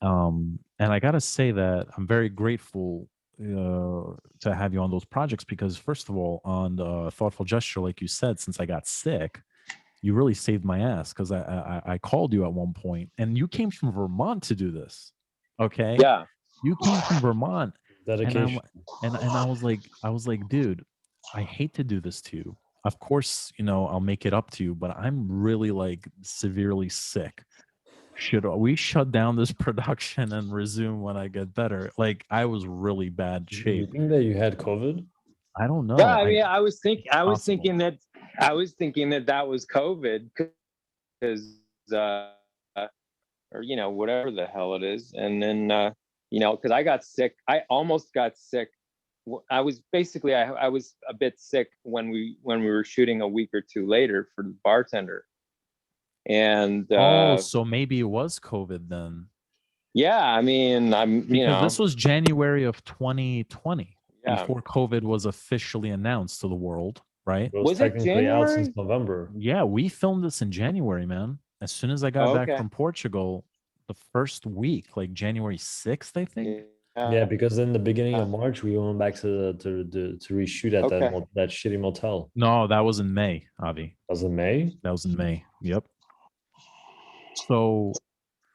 C: And I gotta say that I'm very grateful to have you on those projects, because first of all, on the Thoughtful Gesture, like you said, since I got sick, you really saved my ass, because I called you at one point and you came from Vermont to do this. Okay.
A: Yeah.
C: You came from Vermont.
B: Dedication.
C: And I was like, dude, I hate to do this to you. Of course, I'll make it up to you, but I'm really like severely sick. Should we shut down this production and resume when I get better? Like, I was really bad
B: You
C: shape.
B: think that you had COVID?
C: I don't know.
A: Yeah, I mean, I was thinking that was COVID, because or whatever the hell it is. And then because I got sick. I almost got sick. I was basically I was a bit sick when we were shooting a week or two later for the bartender. And
C: so maybe it was COVID then.
A: Yeah, I mean,
C: because this was January of 2020,
A: yeah,
C: before COVID was officially announced to the world. right?
B: It was
A: Was it
B: technically out since
A: January?
B: November.
C: Yeah, we filmed this in January, man. As soon as I got
A: Oh,
C: back
A: okay.
C: from Portugal, the first week, like January 6th, I think.
B: Yeah, because in the beginning of
A: uh,
B: March we went back to reshoot at
A: okay.
B: that shitty motel.
C: No, that was in May, Avi.
B: That was in May.
C: That was in May. Yep. So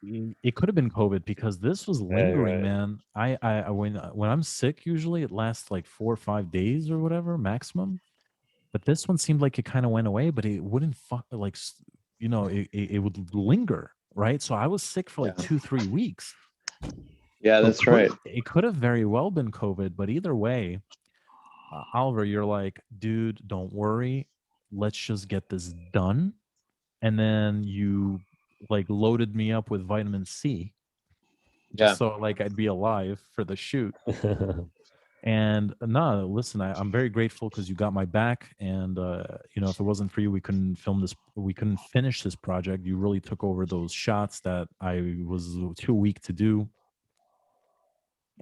C: it could have been COVID because this was lingering,
B: right.
C: man. When I'm sick, usually it lasts like 4 or 5 days or whatever maximum. But this one seemed like it kind of went away, but it wouldn't it would linger, right? So I was sick for like
A: Yeah.
C: 2-3 weeks.
A: Yeah,
C: So
A: that's right.
C: it could have very well been COVID, but either way, Oliver, you're like, dude, don't worry. Let's just get this done. And then you like loaded me up with vitamin C
A: Yeah.
C: just so like I'd be alive for the shoot. And no, listen, I'm very grateful because you got my back. And if it wasn't for you, we couldn't film this. We couldn't finish this project. You really took over those shots that I was too weak to do.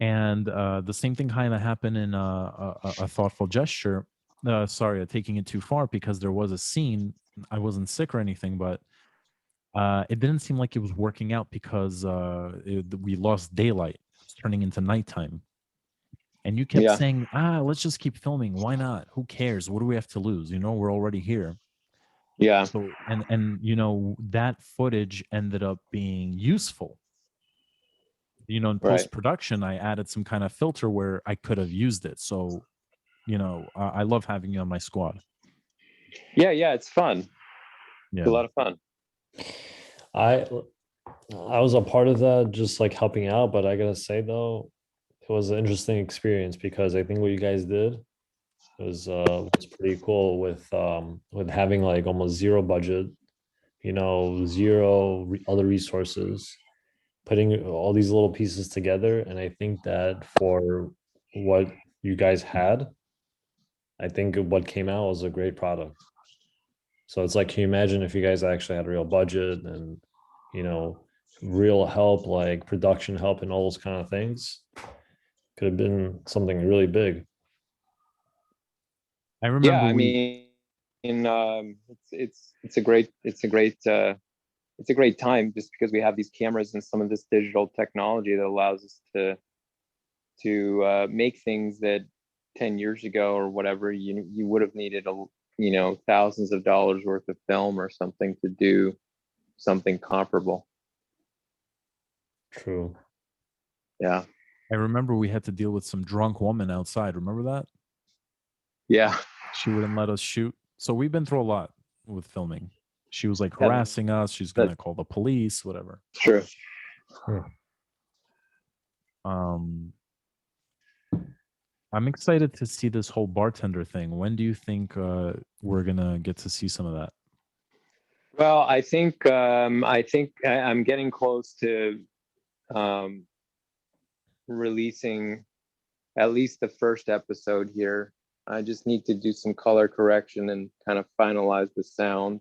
C: And the same thing kind of happened in a thoughtful gesture. Sorry, taking it too far because there was a scene. I wasn't sick or anything, but it didn't seem like it was working out because we lost daylight. It's turning into nighttime. And you kept
A: Yeah.
C: saying, let's just keep filming. Why not? Who cares? What do we have to lose? We're already here.
A: Yeah.
C: So, and that footage ended up being useful. In
A: Right.
C: post-production, I added some kind of filter where I could have used it. So, I love having you on my squad.
A: Yeah. Yeah. It's fun.
C: Yeah.
A: It's a lot of fun.
B: I I was a part of that, just like helping out, but I gotta say though, it was an interesting experience because I think what you guys did was pretty cool with having like almost zero budget, zero other resources, putting all these little pieces together. And I think that for what you guys had, I think what came out was a great product. So it's like, can you imagine if you guys actually had a real budget and, you know, real help, like production help and all those kind of things? Could have been something really big.
C: I
A: Yeah.
C: remember
A: I mean, it's a great time just because we have these cameras and some of this digital technology that allows us to make things that 10 years ago or whatever you would have needed thousands of dollars worth of film or something to do something comparable.
B: True.
A: Yeah.
C: I remember we had to deal with some drunk woman outside. Remember that?
A: Yeah.
C: She wouldn't let us shoot. So we've been through a lot with filming. She was like
A: Yeah.
C: harassing us. She's gonna call the police, whatever.
A: True.
C: Um, I'm excited to see this whole bartender thing. When do you think we're gonna get to see some of that?
A: Well, I think I'm getting close to releasing at least the first episode here. I just need to do some color correction and kind of finalize the sound.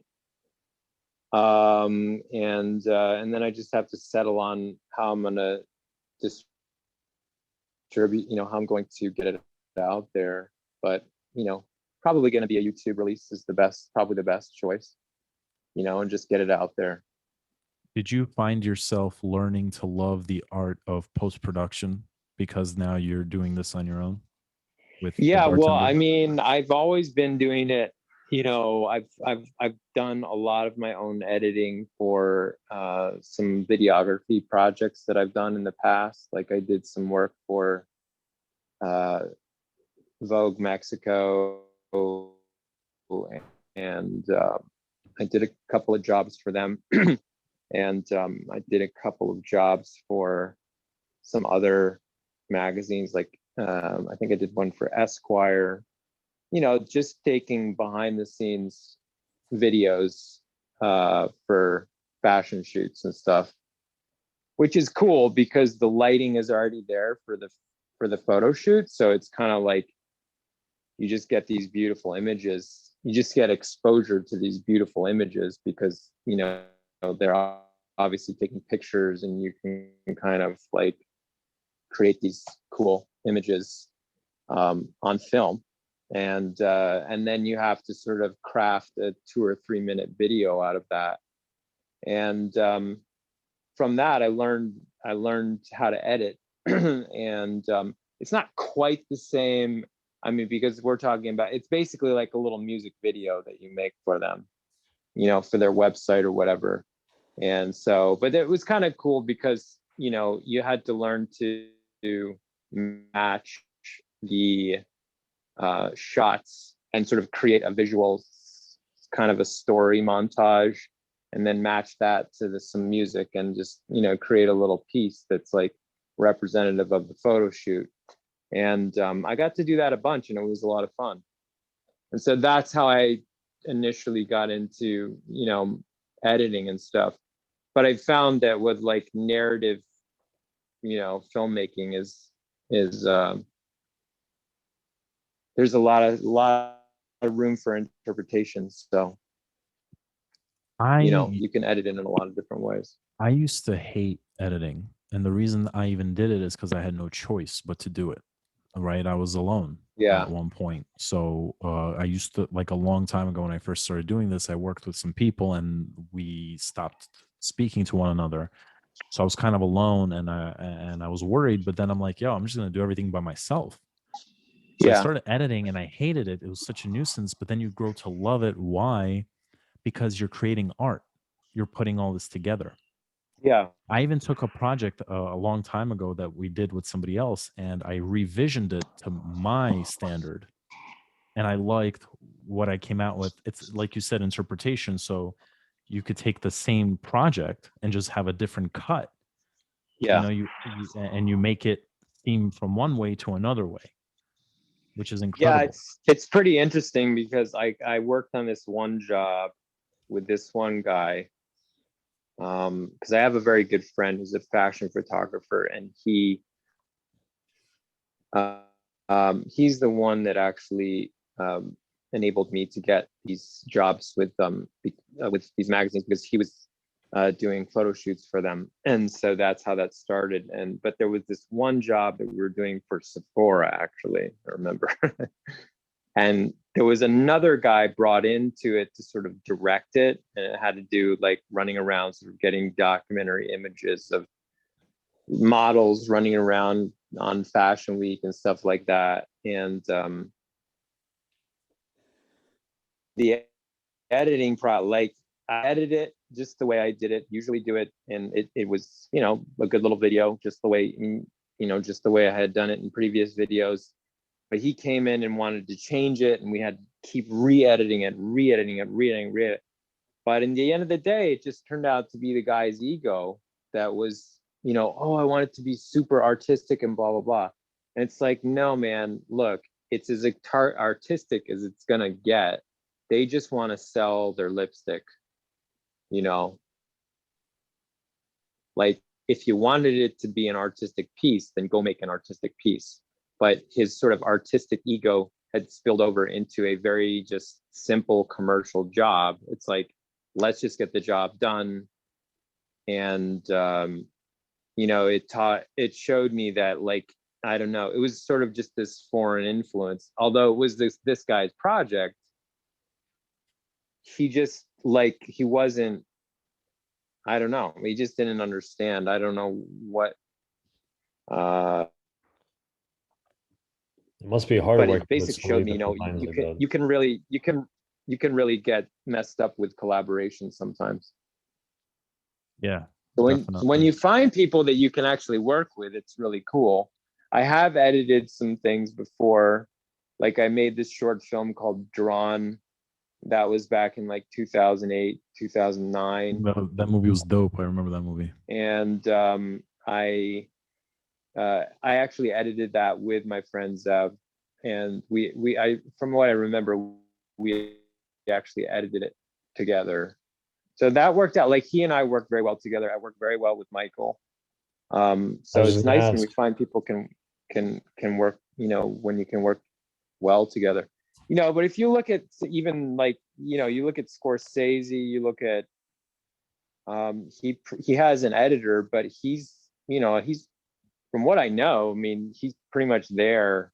A: And then I just have to settle on how I'm gonna distribute, how I'm going to get it out there. But probably going to be a YouTube release is probably the best choice. And just get it out there.
C: Did you find yourself learning to love the art of post production because now you're doing this on your own?
A: Yeah, well, I mean, I've always been doing it. I've done a lot of my own editing for some videography projects that I've done in the past. Like I did some work for Vogue Mexico, and I did a couple of jobs for them, and I did a couple of jobs for some other magazines, like I think I did one for Esquire. Just taking behind the scenes videos for fashion shoots and stuff, which is cool because the lighting is already there for the photo shoot. So it's kind of like you just get these beautiful images. You just get exposure to these beautiful images because they're obviously taking pictures, and you can kind of like create these cool images on film. and then you have to sort of craft a 2 or 3 minute video out of that. And from that, I learned how to edit. And it's not quite the same. I mean, because we're talking about, it's basically like a little music video that you make for them, for their website or whatever. And so, but it was kind of cool because, you had to learn to match the shots and sort of create a visual, kind of a story montage, and then match that to some music and just, create a little piece that's like representative of the photo shoot. And I got to do that a bunch, and it was a lot of fun. And so that's how I initially got into, editing and stuff. But I found that with like narrative, filmmaking is there's a lot of room for interpretation. So, you can edit it in a lot of different ways.
C: I used to hate editing, and the reason I even did it is because I had no choice but to do it. Right, I was alone at one point. So I used to, like a long time ago when I first started doing this, I worked with some people and we stopped speaking to one another. So I was kind of alone, and I was worried. But then I'm like, yo, I'm just gonna do everything by myself. So I started editing, and I hated it. It was such a nuisance. But then you grow to love it. Why? Because you're creating art. You're putting all this together.
A: Yeah.
C: I even took a project a long time ago that we did with somebody else, and I revisioned it to my standard, and I liked what I came out with. It's like you said, interpretation. So you could take the same project and just have a different cut.
A: Yeah.
C: And you make it seem from one way to another way, which is
A: Yeah,
C: incredible.
A: it's pretty interesting because I worked on this one job with this one guy, because I have a very good friend who's a fashion photographer, and he's the one that actually enabled me to get these jobs with these magazines, because he was doing photo shoots for them. And so that's how that started. But there was this one job that we were doing for Sephora, actually, I remember. And there was another guy brought into it to sort of direct it, and it had to do like running around, sort of getting documentary images of models running around on Fashion Week and stuff like that. And the editing like I edited it just the way I did it, usually do it, and it was, a good little video, just the way, just the way I had done it in previous videos. But he came in and wanted to change it, and we had to keep re-editing it. But in the end of the day, it just turned out to be the guy's ego that was, oh, I want it to be super artistic and blah, blah, blah. And it's like, no, man, look, it's as artistic as it's going to get. They just want to sell their lipstick, Like, if you wanted it to be an artistic piece, then go make an artistic piece. But his sort of artistic ego had spilled over into a very just simple commercial job. It's like, let's just get the job done. And, it showed me that, like, I don't know, it was sort of just this foreign influence. Although it was this guy's project, he just, like, he wasn't, I don't know, he just didn't understand. I don't know what,
B: it must be hard
A: but
B: working
A: it
B: with
A: basically
B: somebody
A: showed me,
B: that combines like that.
A: you can really get messed up with collaboration sometimes.
C: Yeah.
A: So when
C: Definitely.
A: you find people that you can actually work with, it's really cool. I have edited some things before. Like, I made this short film called Drawn. That was back in like 2008, 2009.
C: That movie was dope. I remember that movie.
A: And I actually edited that with my friend Zev, and I from what I remember, we actually edited it together. So that worked out. Like, he and I worked very well together. I worked very well with Michael. So it's nice when we find people can work, when you can work well together. But if you look at even like, you look at Scorsese, you look at he has an editor, but he's from what I know, I mean, he's pretty much there,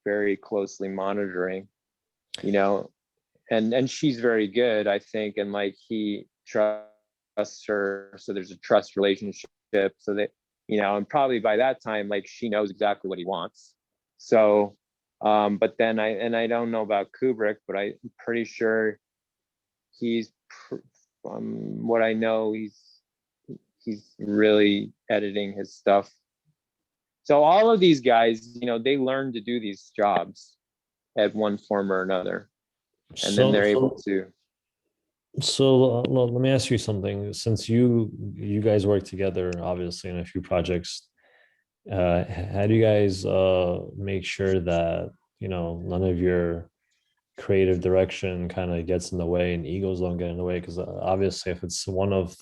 A: very closely monitoring, you know, and she's very good, I think, and like he trusts her, so there's a trust relationship, so that, you know, and probably by that time, like she knows exactly what he wants. So, but then I don't know about Kubrick, but I'm pretty sure he's, from what I know, he's really editing his stuff. So all of these guys, you know, they learn to do these jobs at one form or another, and then
B: So,
A: they're able
B: so,
A: to.
B: let me ask you something. Since you guys work together, obviously, in a few projects, how do you guys make sure that, you know, none of your creative direction kind of gets in the way and egos don't get in the way? Because obviously, if it's one of,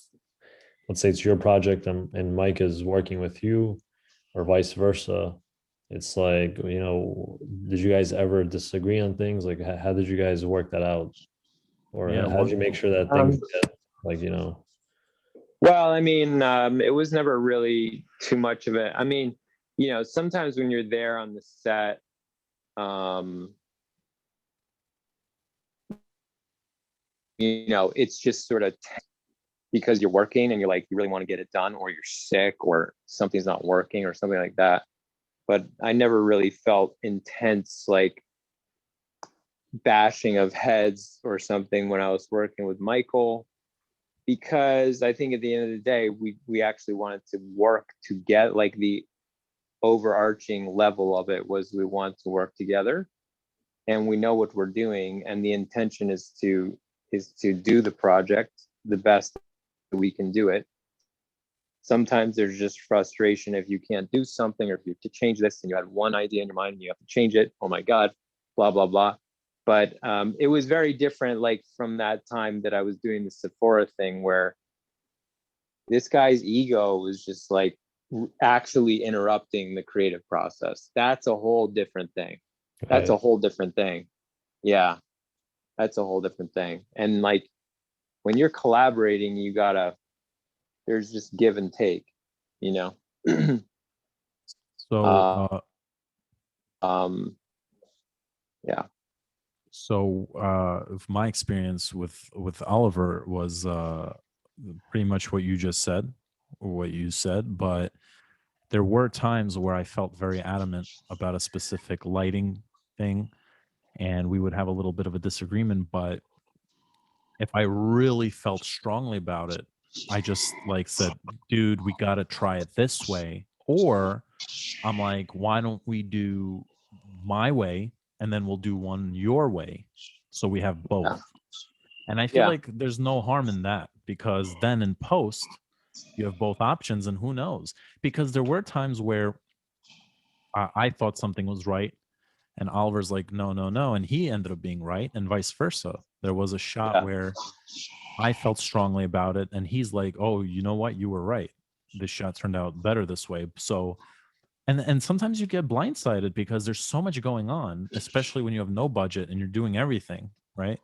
B: let's say it's your project and Mike is working with you, or vice versa, it's like, you know, did you guys ever disagree on things? Like, how did you guys work that out? Or
C: Yeah,
B: how did you make sure that things get, like, you know?
A: Well, I mean, it was never really too much of it. I mean, you know, sometimes when you're there on the set, you know, it's just sort of because you're working and you're like, you really want to get it done, or you're sick, or something's not working, or something like that. But I never really felt intense, like bashing of heads or something when I was working with Michael, because I think at the end of the day, we actually wanted to work to get, like, the overarching level of it was we want to work together, and we know what we're doing, and the intention is to do the project the best that we can do it. Sometimes there's just frustration if you can't do something, or if you have to change this and you had one idea in your mind and you have to change it. Oh my God, blah, blah, blah. But it was very different, like from that time that I was doing the Sephora thing, where this guy's ego was just like actually interrupting the creative process. That's a whole different thing. That's
B: Right.
A: a whole different thing. Yeah, that's a whole different thing. And like when you're collaborating, there's just give and take, you know.
C: So,
A: uh, um, yeah.
C: so my experience with Oliver was pretty much what you just said, or what you said, but there were times where I felt very adamant about a specific lighting thing, and we would have a little bit of a disagreement. But if I really felt strongly about it, I just like said, dude, we got to try it this way. Or I'm like, why don't we do my way and then we'll do one your way? So we have
A: Yeah.
C: both. And I feel
A: Yeah.
C: like there's no harm in that, because then in post, you have both options, and who knows? Because there were times where I thought something was right, and Oliver's like, no, no, no. And he ended up being right, and vice versa. There was a shot
A: Yeah.
C: where I felt strongly about it, and he's like, oh, you know what? You were right. This shot turned out better this way. So, and sometimes you get blindsided because there's so much going on, especially when you have no budget and you're doing everything, right?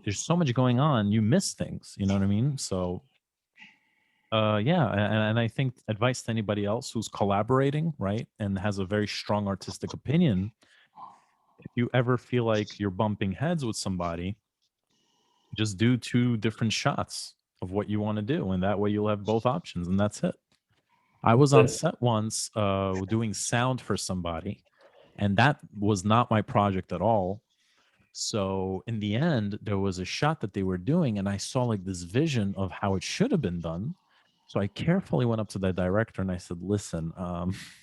C: There's so much going on, you miss things, you know what I mean? So yeah, and I think advice to anybody else who's collaborating, right, and has a very strong artistic opinion, if you ever feel like you're bumping heads with somebody, just do two different shots of what you want to do, and that way you'll have both options, and that's it. I was on
B: That's it.
C: set once doing sound for somebody, and that was not my project at all. So in the end, there was a shot that they were doing, and I saw like this vision of how it should have been done. So I carefully went up to the director and I said, listen,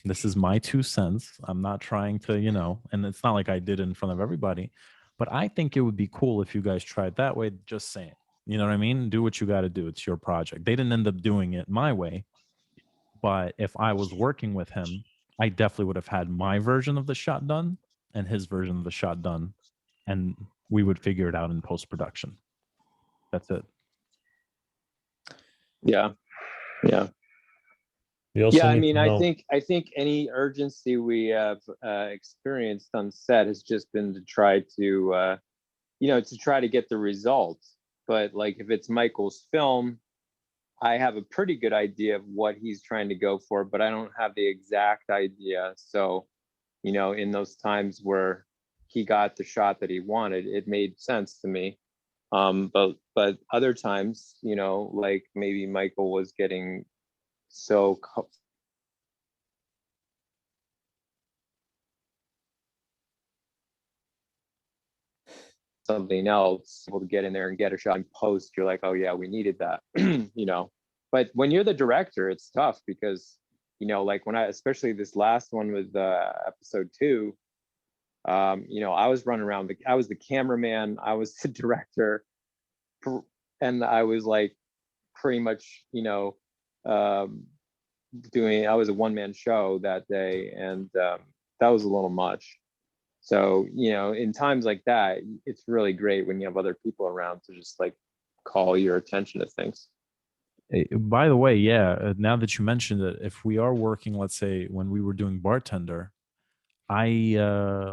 C: this is my 2 cents. I'm not trying to, you know, and it's not like I did it in front of everybody, but I think it would be cool if you guys tried that way. Just saying, you know what I mean? Do what you got to do. It's your project. They didn't end up doing it my way, but if I was working with him, I definitely would have had my version of the shot done and his version of the shot done, and we would figure it out in post production. That's it.
A: Yeah. Yeah.
B: You also
A: Yeah, I
B: need
A: mean,
B: to know.
A: I think any urgency we have experienced on set has just been to try to you know, to try to get the results. But like if it's Michael's film, I have a pretty good idea of what he's trying to go for, but I don't have the exact idea. So, in those times where he got the shot that he wanted, it made sense to me. But other times, like maybe Michael was getting so something else, able to get in there and get a shot in post, you're like, oh yeah, we needed that. But when you're the director, it's tough because like when especially this last one with episode 2, I was running around, I was the cameraman, I was the director, and I was like pretty much I was a one-man show that day, and that was a little much. So, in times like that, it's really great when you have other people around to just like call your attention to things.
C: By the way, yeah, now that you mentioned it, if we are working, let's say when we were doing bartender, I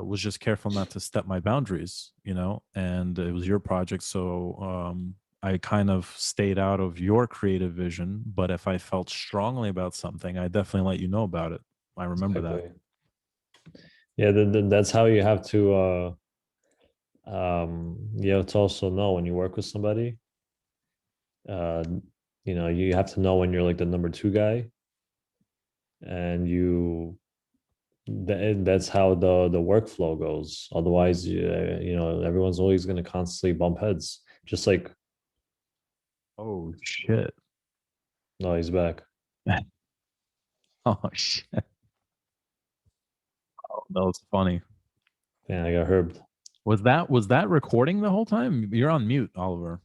C: was just careful not to step my boundaries, and it was your project. So I kind of stayed out of your creative vision. But if I felt strongly about something, I definitely let you know about it. I remember that.
B: Yeah, that's how you have to also know when you work with somebody. You have to know when you're like the number 2 guy, and that's how the workflow goes. Otherwise, everyone's always going to constantly bump heads. Just like,
C: oh shit!
B: No, he's back.
C: Oh shit! Oh, that was funny.
B: Yeah, I got herbed.
C: Was that recording the whole time? You're on mute, Oliver.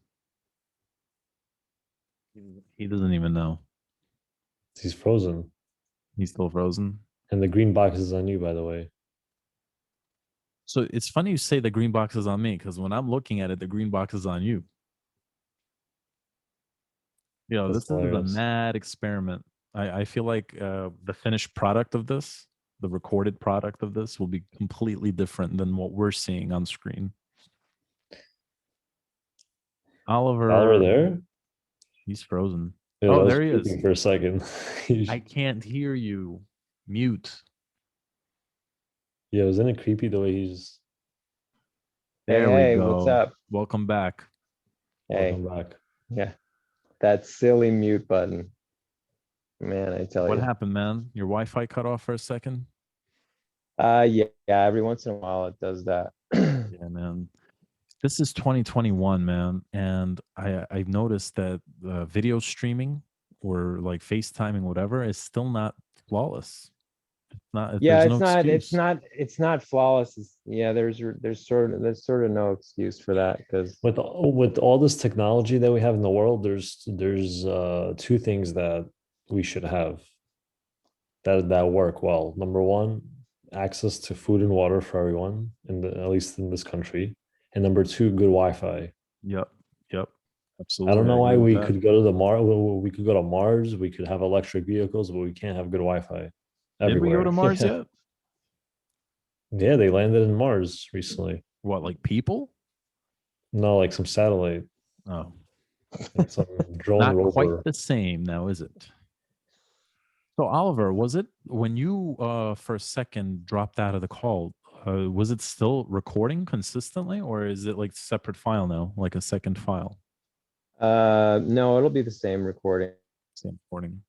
C: He doesn't even know.
B: He's frozen.
C: He's still frozen.
B: And the green box is on you, by the way.
C: So it's funny you say the green box is on me, because when I'm looking at it, the green box is on you. This is a mad experiment. I feel like the finished product of this, the recorded product of this, will be completely different than what we're seeing on screen. Oliver
B: there?
C: He's frozen.
B: Yeah,
C: oh, there he is.
B: For a second.
C: I can't hear you. Mute.
B: Yeah, wasn't it creepy the way he's...
C: There we go.
A: What's up?
C: Welcome back.
B: Welcome back.
A: Yeah, that silly mute button. Man, I tell you.
C: What happened, man? Your Wi-Fi cut off for a second?
A: Yeah, every once in a while it does that.
C: Yeah, man. This is 2021, man, and I've noticed that video streaming or like FaceTiming, whatever, is still not flawless. It's not.
A: Yeah,
C: it's not.
A: It's not flawless. There's sort of no excuse for that, because
B: with all this technology that we have in the world, there's 2 things that we should have that work well. Number 1, access to food and water for everyone, at least in this country. And number 2, good Wi-Fi.
C: Yep. Absolutely.
B: I don't know why we could go to the Mars. We could go to Mars. We could have electric vehicles, but we can't have good Wi-Fi everywhere.
C: Did we go to Mars yet?
B: Yeah, they landed in Mars recently.
C: What, like people?
B: No, like some satellite.
C: Oh,
B: like some drone
C: not
B: rover.
C: quite the same now, is it? So, Oliver, was it when you for a second dropped out of the call? Was it still recording consistently, or is it like separate file now, like a second file?
A: No, it'll be the same recording.
C: Same recording.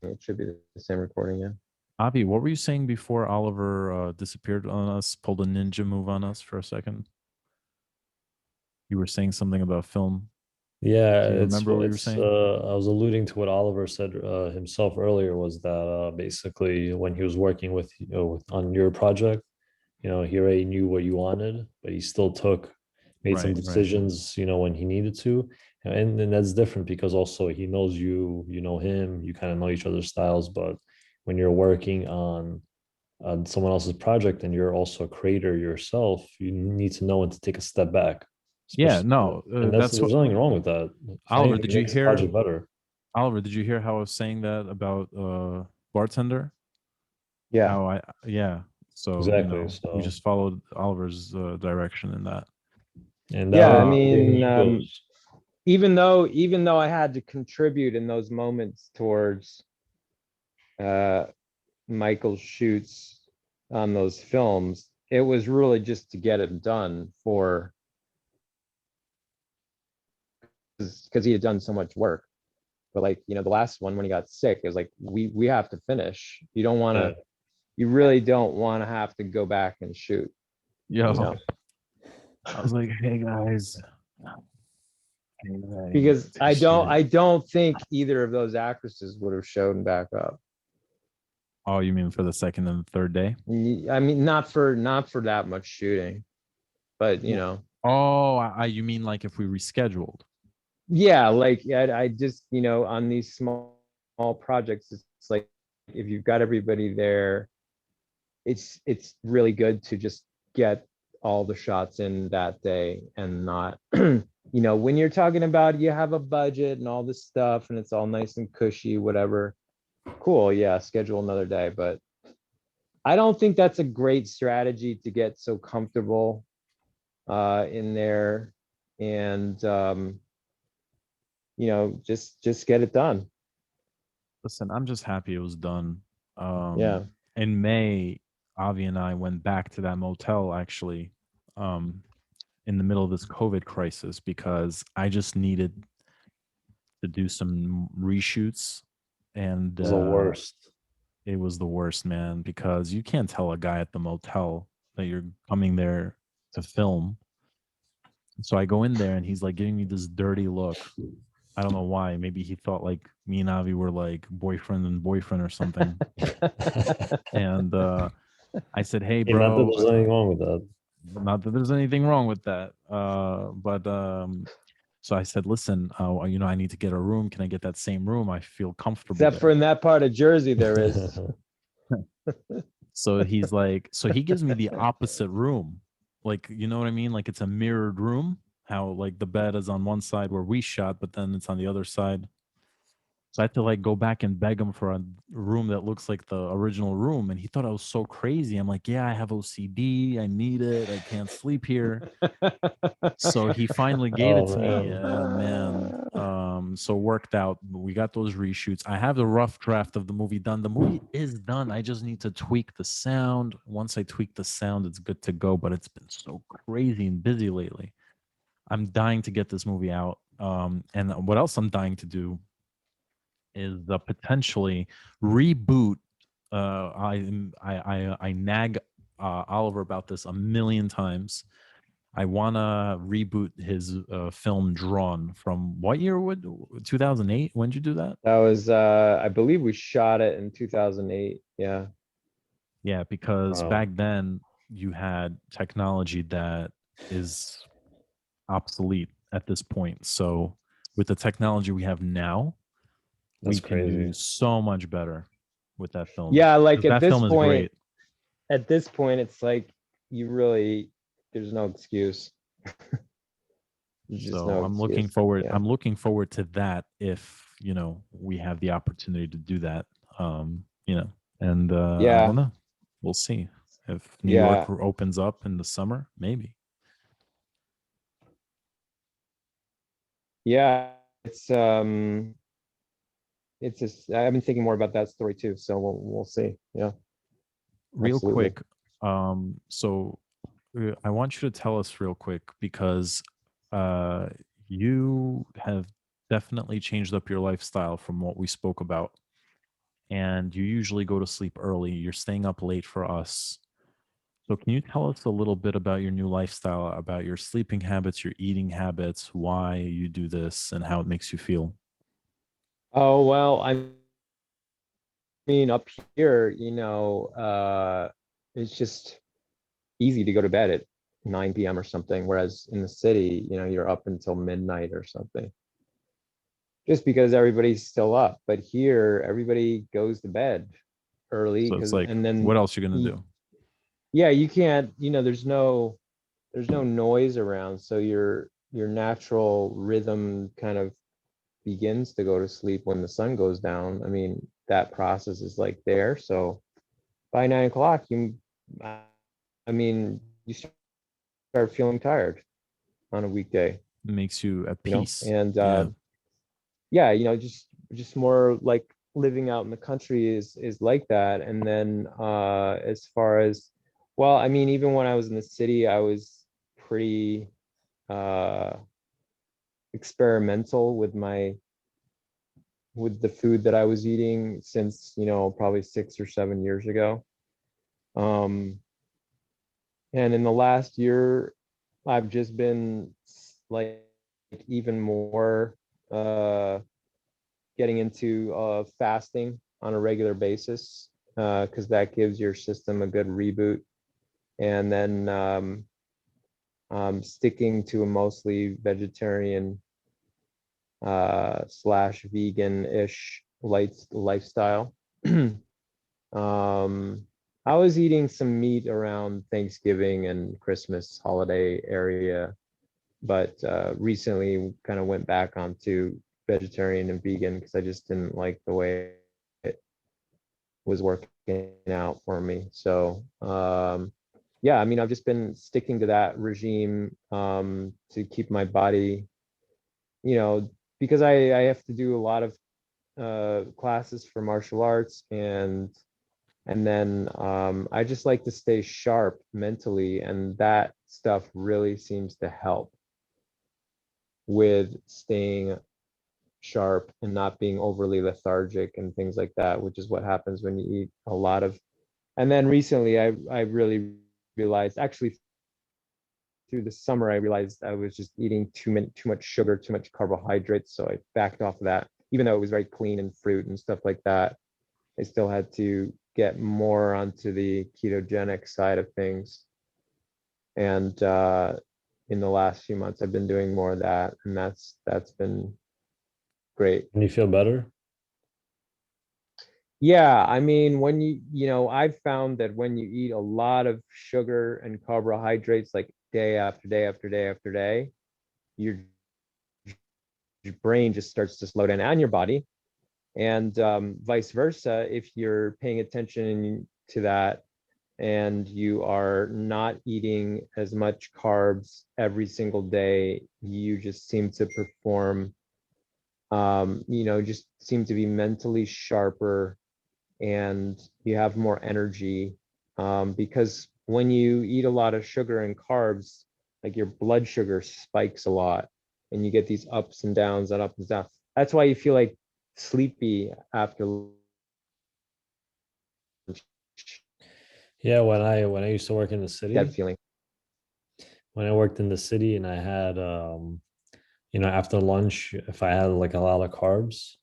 A: It should be the same recording, yeah.
C: Avi, what were you saying before Oliver disappeared on us, pulled a ninja move on us for a second? You were saying something about film.
B: Yeah,
C: Do you remember what you were saying?
B: I was alluding to what Oliver said himself earlier, was that basically when he was working with on your project, he already knew what you wanted, but he still made some decisions, when he needed to. And that's different because also he knows you, you know him, you kind of know each other's styles. But when you're working on someone else's project and you're also a creator yourself, you need to know when to take a step back.
C: Yeah, no,
B: there's nothing wrong with that.
C: Oliver, did you hear?
B: Better.
C: Oliver, did you hear how I was saying that about bartender?
A: Yeah.
C: So
B: exactly.
C: we just followed Oliver's direction in that.
B: And
A: yeah, I mean, even though I had to contribute in those moments towards Michael's shoots, on those films, it was really just to get it done for, because he had done so much work. But like, you know, the last one when he got sick, it was like, we have to finish. You don't want to, you really don't want to have to go back and shoot,
C: Yo,
A: you know,
C: I was like, hey guys. Hey,
A: because I
C: shit.
A: don't think either of those actresses would have shown back up.
C: Oh, you mean for the second and the third day?
A: I mean, not for that much shooting, but you know,
C: Oh, you mean like if we rescheduled?
A: yeah, like I just, you know, on these small projects, it's like if you've got everybody there, it's really good to just get all the shots in that day and not, you know, when you're talking about you have a budget and all this stuff and it's all nice and cushy, whatever, cool, yeah, schedule another day. But I don't think that's a great strategy to get so comfortable in there, and you know, just get it done.
C: Listen, I'm just happy it was done.
A: Yeah.
C: In May, Avi and I went back to that motel actually, in the middle of this COVID crisis because I just needed to do some reshoots, and
B: It was the worst.
C: it was the worst, man, because you can't tell a guy at the motel that you're coming there to film. So I go in there and he's like giving me this dirty look. I don't know why. Maybe he thought like me and Avi were like boyfriend and boyfriend or something. And I said, "Hey,
B: Not that
C: bro,
B: there's anything wrong with that.
C: not that there's anything wrong with that." But so I said, "Listen, you know, I need to get a room. Can I get that same room? I feel comfortable
A: Except
C: there."
A: for in that part of Jersey, there is.
C: So he's like, so he gives me the opposite room. Like, you know what I mean? Like it's a mirrored room. How like the bed is on one side where we shot, but then it's on the other side. So I had to like go back and beg him for a room that looks like the original room. And he thought I was so crazy. I'm like, yeah, I have OCD. I need it. I can't sleep here. So he finally gave it
B: Oh
C: to me,
B: man.
C: and man, so worked out. We got those reshoots. I have the rough draft of the movie done. The movie is done. I just need to tweak the sound. Once I tweak the sound, it's good to go. But it's been so crazy and busy lately. I'm dying to get this movie out. And what else I'm dying to do is potentially reboot. I nag Oliver about this a million times. I wanna reboot his film Drawn from what year? Would 2008? When did you do that?
A: That was I believe we shot it in 2008. Yeah.
C: Yeah, because
B: Wow.
C: back then you had technology that is obsolete at this point. So with the technology we have now, we
B: That's
C: can do
B: crazy.
C: so much better with that film.
A: Yeah, like
C: 'Cause that film is great.
A: at this point, it's like you really, there's no excuse. There's just
C: So
A: no
C: I'm looking
A: excuse.
C: forward.
A: Yeah.
C: I'm looking forward to that if you know we have the opportunity to do that. You know, and I
A: Yeah.
C: don't know. We'll see if New
A: Yeah.
C: York opens up in the summer. Maybe.
A: Yeah. It's just, I've been thinking more about that story too. So we'll see. Yeah.
C: Real
A: Absolutely.
C: quick. So I want you to tell us real quick because uh, you have definitely changed up your lifestyle from what we spoke about, and you usually go to sleep early. You're staying up late for us. So, can you tell us a little bit about your new lifestyle, about your sleeping habits, your eating habits, why you do this, and how it makes you feel?
A: Oh, well, I mean, up here, you know, it's just easy to go to bed at 9 p.m. or something. Whereas in the city, you know, you're up until midnight or something, just because everybody's still up. But here, everybody goes to bed early
C: So it's
A: because,
C: like,
A: and
C: what
A: then,
C: else you're gonna do?
A: yeah, you can't, you know, there's no noise around. So your natural rhythm kind of begins to go to sleep when the sun goes down. I mean, that process is like there. So by 9 o'clock, I mean, you start feeling tired on a weekday,
C: Makes you at
A: you know,
C: peace.
A: and
C: Yeah.
A: yeah, you know, just more like living out in the country is like that. And then as far as, well, I mean, even when I was in the city, I was pretty experimental with the food that I was eating since, probably 6 or 7 years ago. And in the last year, I've just been like even more getting into fasting on a regular basis, because that gives your system a good reboot. And then sticking to a mostly vegetarian slash vegan-ish lifestyle. I was eating some meat around Thanksgiving and Christmas holiday area, but recently kind of went back onto vegetarian and vegan because I just didn't like the way it was working out for me. So yeah, I mean, I've just been sticking to that regime to keep my body, because I have to do a lot of classes for martial arts, and then I just like to stay sharp mentally, and that stuff really seems to help with staying sharp and not being overly lethargic and things like that, which is what happens when you eat a lot of. And then recently I really realized, actually through the summer, I realized I was just eating too much sugar, too much carbohydrates. So I backed off of that, even though it was very clean and fruit and stuff like that. I still had to get more onto the ketogenic side of things. And in the last few months, I've been doing more of that, and that's been great.
B: And you feel better?
A: Yeah, I mean, when I've found that when you eat a lot of sugar and carbohydrates, like day after day after day after day, your brain just starts to slow down, and your body. And vice versa, if you're paying attention to that and you are not eating as much carbs every single day, you just seem to perform, just seem to be mentally sharper, and you have more energy, because when you eat a lot of sugar and carbs, like your blood sugar spikes a lot, and you get these ups and downs and ups and downs. That's why you feel like sleepy after lunch.
B: Yeah, when I used to work in the city,
A: That feeling.
B: when I worked in the city and I had after lunch, if I had like a lot of carbs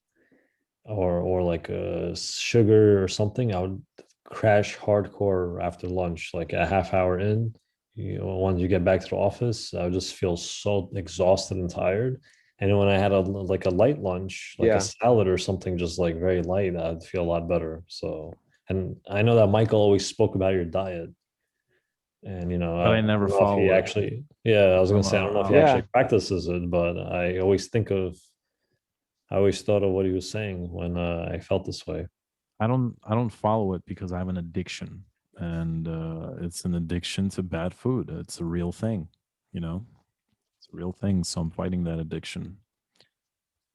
B: or like sugar or something, I would crash hardcore after lunch, like a half hour in. Once you get back to the office, I would just feel so exhausted and tired. And then when I had a light lunch, like a
A: Yeah.
B: salad or something, just like very light, I'd feel a lot better. So, and I know that Michael always spoke about your diet. And
C: But I
B: I
C: never
B: don't know if he
C: follow it.
B: actually, yeah, I was gonna say I don't know if he
A: Yeah.
B: actually practices it, but I always thought of what he was saying when I felt this way.
C: I don't follow it because I have an addiction, and it's an addiction to bad food. It's a real thing, you know. It's a real thing. So I'm fighting that addiction.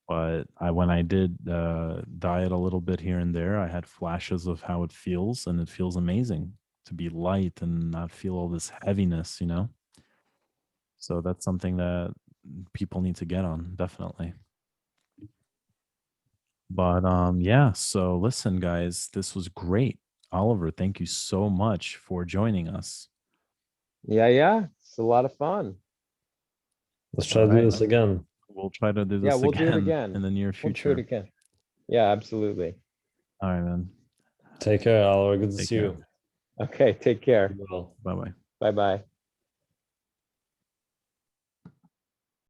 C: But when I did diet a little bit here and there, I had flashes of how it feels, and it feels amazing to be light and not feel all this heaviness, you know. So that's something that people need to get on, definitely. But yeah, so listen, guys, this was great. Oliver, thank you so much for joining us.
A: Yeah, it's a lot of fun.
B: Let's
C: All
B: try to do
C: right.
B: this again.
C: We'll try to do
A: Yeah,
C: this
A: we'll do it
C: again
A: again.
C: in the near
A: We'll do it
C: future.
A: again. Yeah, absolutely.
C: All right, man.
B: Take care, Oliver. Good to
C: Take
B: see
C: care.
B: you.
A: Okay, take care.
B: Be well.
C: Bye bye.
A: Bye-bye.